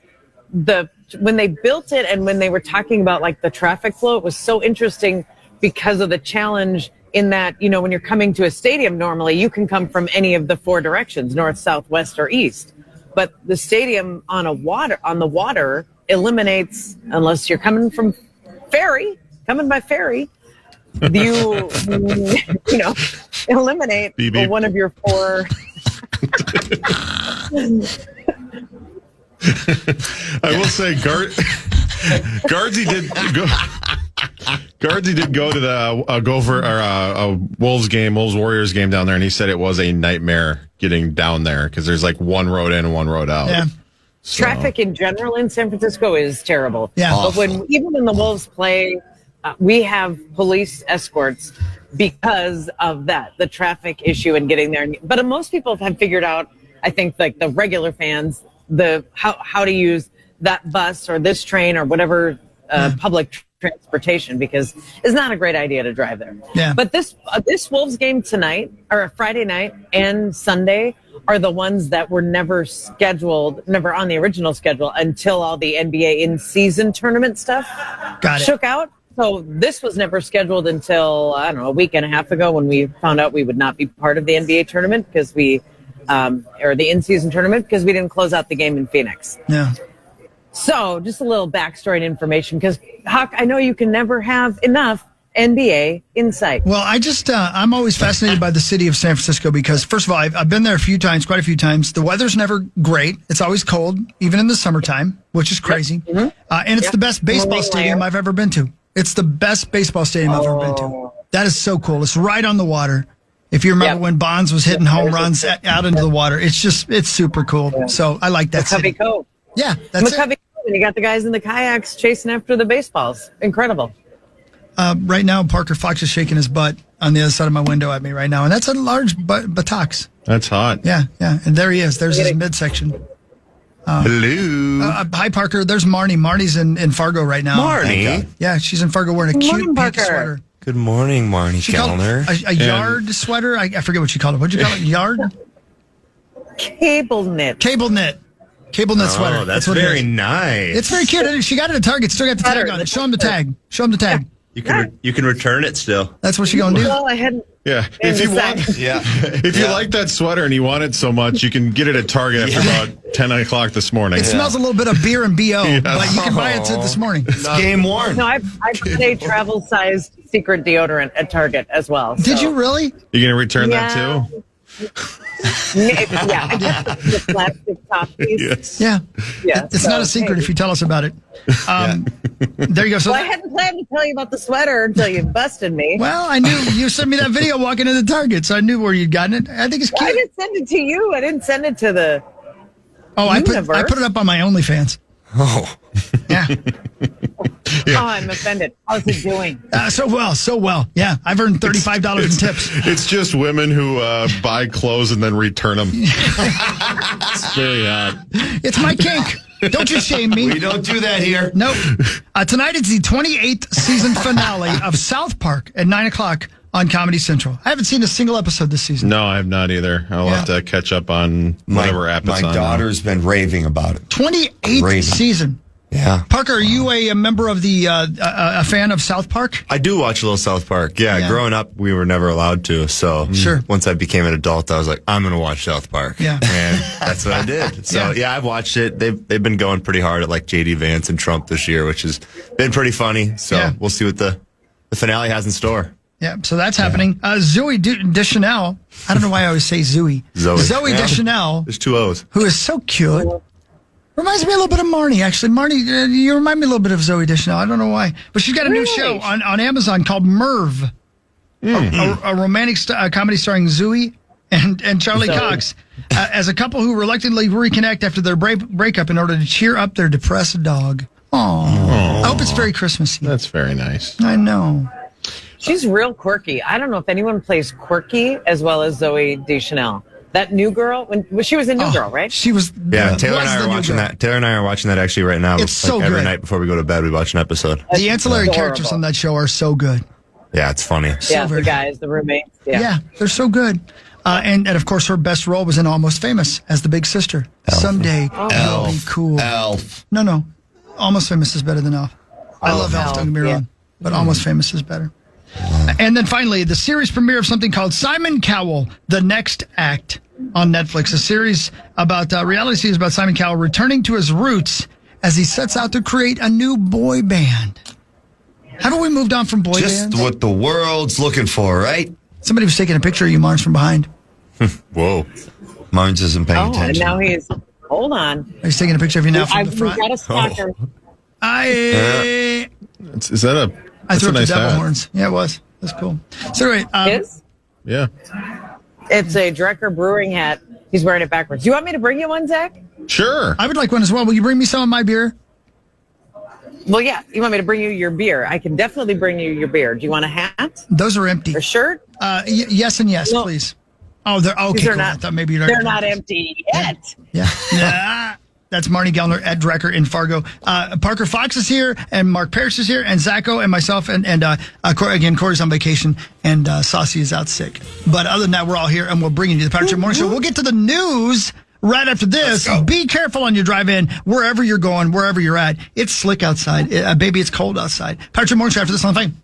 when they built it and when they were talking about like the traffic flow, it was so interesting because of the challenge in that, you know, when you're coming to a stadium, normally you can come from any of the 4 directions, north, south, west, or east. But the stadium on the water eliminates, unless you're coming by ferry, you eliminate beep, beep. one of your 4. I will say, Guardsy did go to the a Wolves Warriors game down there, and he said it was a nightmare getting down there because there's like one road in and one road out. Yeah. So. Traffic in general in San Francisco is terrible. Yeah. But even when the Wolves play, we have police escorts because of that, the traffic issue and getting there. But most people have figured out, I think, like the regular fans, how to use that bus or this train or whatever public transportation, because it's not a great idea to drive there. Yeah. But this Wolves game tonight, or Friday night and Sunday, are the ones that were never on the original schedule until all the NBA in-season tournament stuff shook out. So this was never scheduled until, I don't know, a week and a half ago when we found out we would not be part of the NBA tournament because or the in-season tournament, because we didn't close out the game in Phoenix. Yeah. So just a little backstory and information, because Huck, I know you can never have enough NBA insight. Well, I'm always fascinated by the city of San Francisco because, first of all, I've been there quite a few times. The weather's never great. It's always cold, even in the summertime, which is crazy. Yep. Mm-hmm. And it's the best baseball stadium I've ever been to. It's the best baseball stadium I've ever been to. That is so cool. It's right on the water. If you remember when Bonds was hitting home runs out into the water, it's super cool. Yeah. So I like that city. Cove. Yeah, that's it. Cove, and you got the guys in the kayaks chasing after the baseballs. Incredible. Right now, Parker Fox is shaking his butt on the other side of my window at me right now, and that's a large buttocks. That's hot. Yeah, and there he is. There's his midsection. Hello. Hi, Parker. There's Marney. Marney's in Fargo right now. Marney? Yeah, she's in Fargo wearing a cute pink sweater. Good morning, Marney Kellner. A yard sweater? I forget what she called it. What'd you call it? Yard? Cable knit sweater. Oh, that's very nice. It's very cute. She got it at Target. Still got the tag on it. Show him the tag. You can return it still. That's what she's going to do. Well, I hadn't. Yeah. If you like that sweater and you want it so much, you can get it at Target after about 10 o'clock this morning. It smells a little bit of beer and BO, but you can buy it this morning. It's game worn. No, I put a travel-sized secret deodorant at Target as well. So. Did you really? You going to return that too? The plastic top piece. Yes. Yeah. It's not a secret if you tell us about it. There you go. So I hadn't planned to tell you about the sweater until you busted me. Well, I knew you sent me that video walking into Target, so I knew where you'd gotten it. I think it's cute. I didn't send it to you. I didn't send it to the I put it up on my OnlyFans. Oh. Yeah. Oh, I'm offended. How's it doing? So well. Yeah, I've earned $35 in tips. It's just women who buy clothes and then return them. It's very odd. It's my kink. Don't you shame me. We don't do that here. Nope. Tonight is the 28th season finale of South Park at 9 o'clock on Comedy Central. I haven't seen a single episode this season. No, I have not either. I'll have to catch up on whatever app it's on. My daughter's been raving about it. 28th season. Yeah. Parker, are you a member of the a fan of South Park? I do watch a little South Park. Yeah, growing up, we were never allowed to. So once I became an adult, I was like, I'm going to watch South Park. Yeah. And that's what I did. So, I've watched it. They've been going pretty hard at like J.D. Vance and Trump this year, which has been pretty funny. So we'll see what the finale has in store. Yeah, so that's happening. Zooey Deschanel. I don't know why I always say Zooey. Zoe Deschanel. There's 2 O's. Who is so cute. Reminds me a little bit of Marney, actually. Marney, you remind me a little bit of Zoe Deschanel. I don't know why. But she's got a new show on Amazon called Merv. A romantic comedy starring Zooey and Charlie Cox as a couple who reluctantly reconnect after their breakup in order to cheer up their depressed dog. Aww. I hope it's very Christmassy. That's very nice. I know. She's real quirky. I don't know if anyone plays quirky as well as Zoe Deschanel. That new girl, she was a new girl, right? She was. Yeah, Taylor and I are watching that. Taylor and I are watching that actually right now. It's so every good. night before we go to bed, we watch an episode. The ancillary characters on that show are so good. Yeah, it's funny. The guys, the roommates. Yeah, they're so good. And of course, her best role was in Almost Famous as the big sister. Elf. Someday, you'll be cool. Elf. No. Almost Famous is better than Elf. I love Elf, don't get me wrong. But Almost Famous is better. And then finally, the series premiere of something called Simon Cowell, The Next Act on Netflix. A series about, reality series about Simon Cowell returning to his roots as he sets out to create a new boy band. Haven't we moved on from boy bands? Just what the world's looking for, right? Somebody was taking a picture of you, Marnes, from behind. Whoa. Marnes isn't paying attention. And now he's, hold on. He's taking a picture of you now from the front. We've got a stalker. Is that a... I threw up the nice devil hat. horns. Yeah, it was. That's cool. So anyway, yeah. It's a Drecker Brewing hat. He's wearing it backwards. Do you want me to bring you one, Zach? Sure. I would like one as well. Will you bring me some of my beer? Well, yeah. You want me to bring you your beer? I can definitely bring you your beer. Do you want a hat? Those are empty. A shirt? Yes and yes, please. Oh, they're okay. These are Cool. not, I thought maybe you're they're not empty yet. Yeah. That's Marney Gellner at Drecker in Fargo. Parker Fox is here, and Mark Parrish is here, and Zacho, and myself, and again, Corey's on vacation, and Saucy is out sick. But other than that, we're all here, and we'll bring you to the Parrish Morning Show. We'll get to the news right after this. Be careful on your drive in, wherever you're going, wherever you're at. It's slick outside. Baby, it's cold outside. Parrish Morning Show after this on the phone.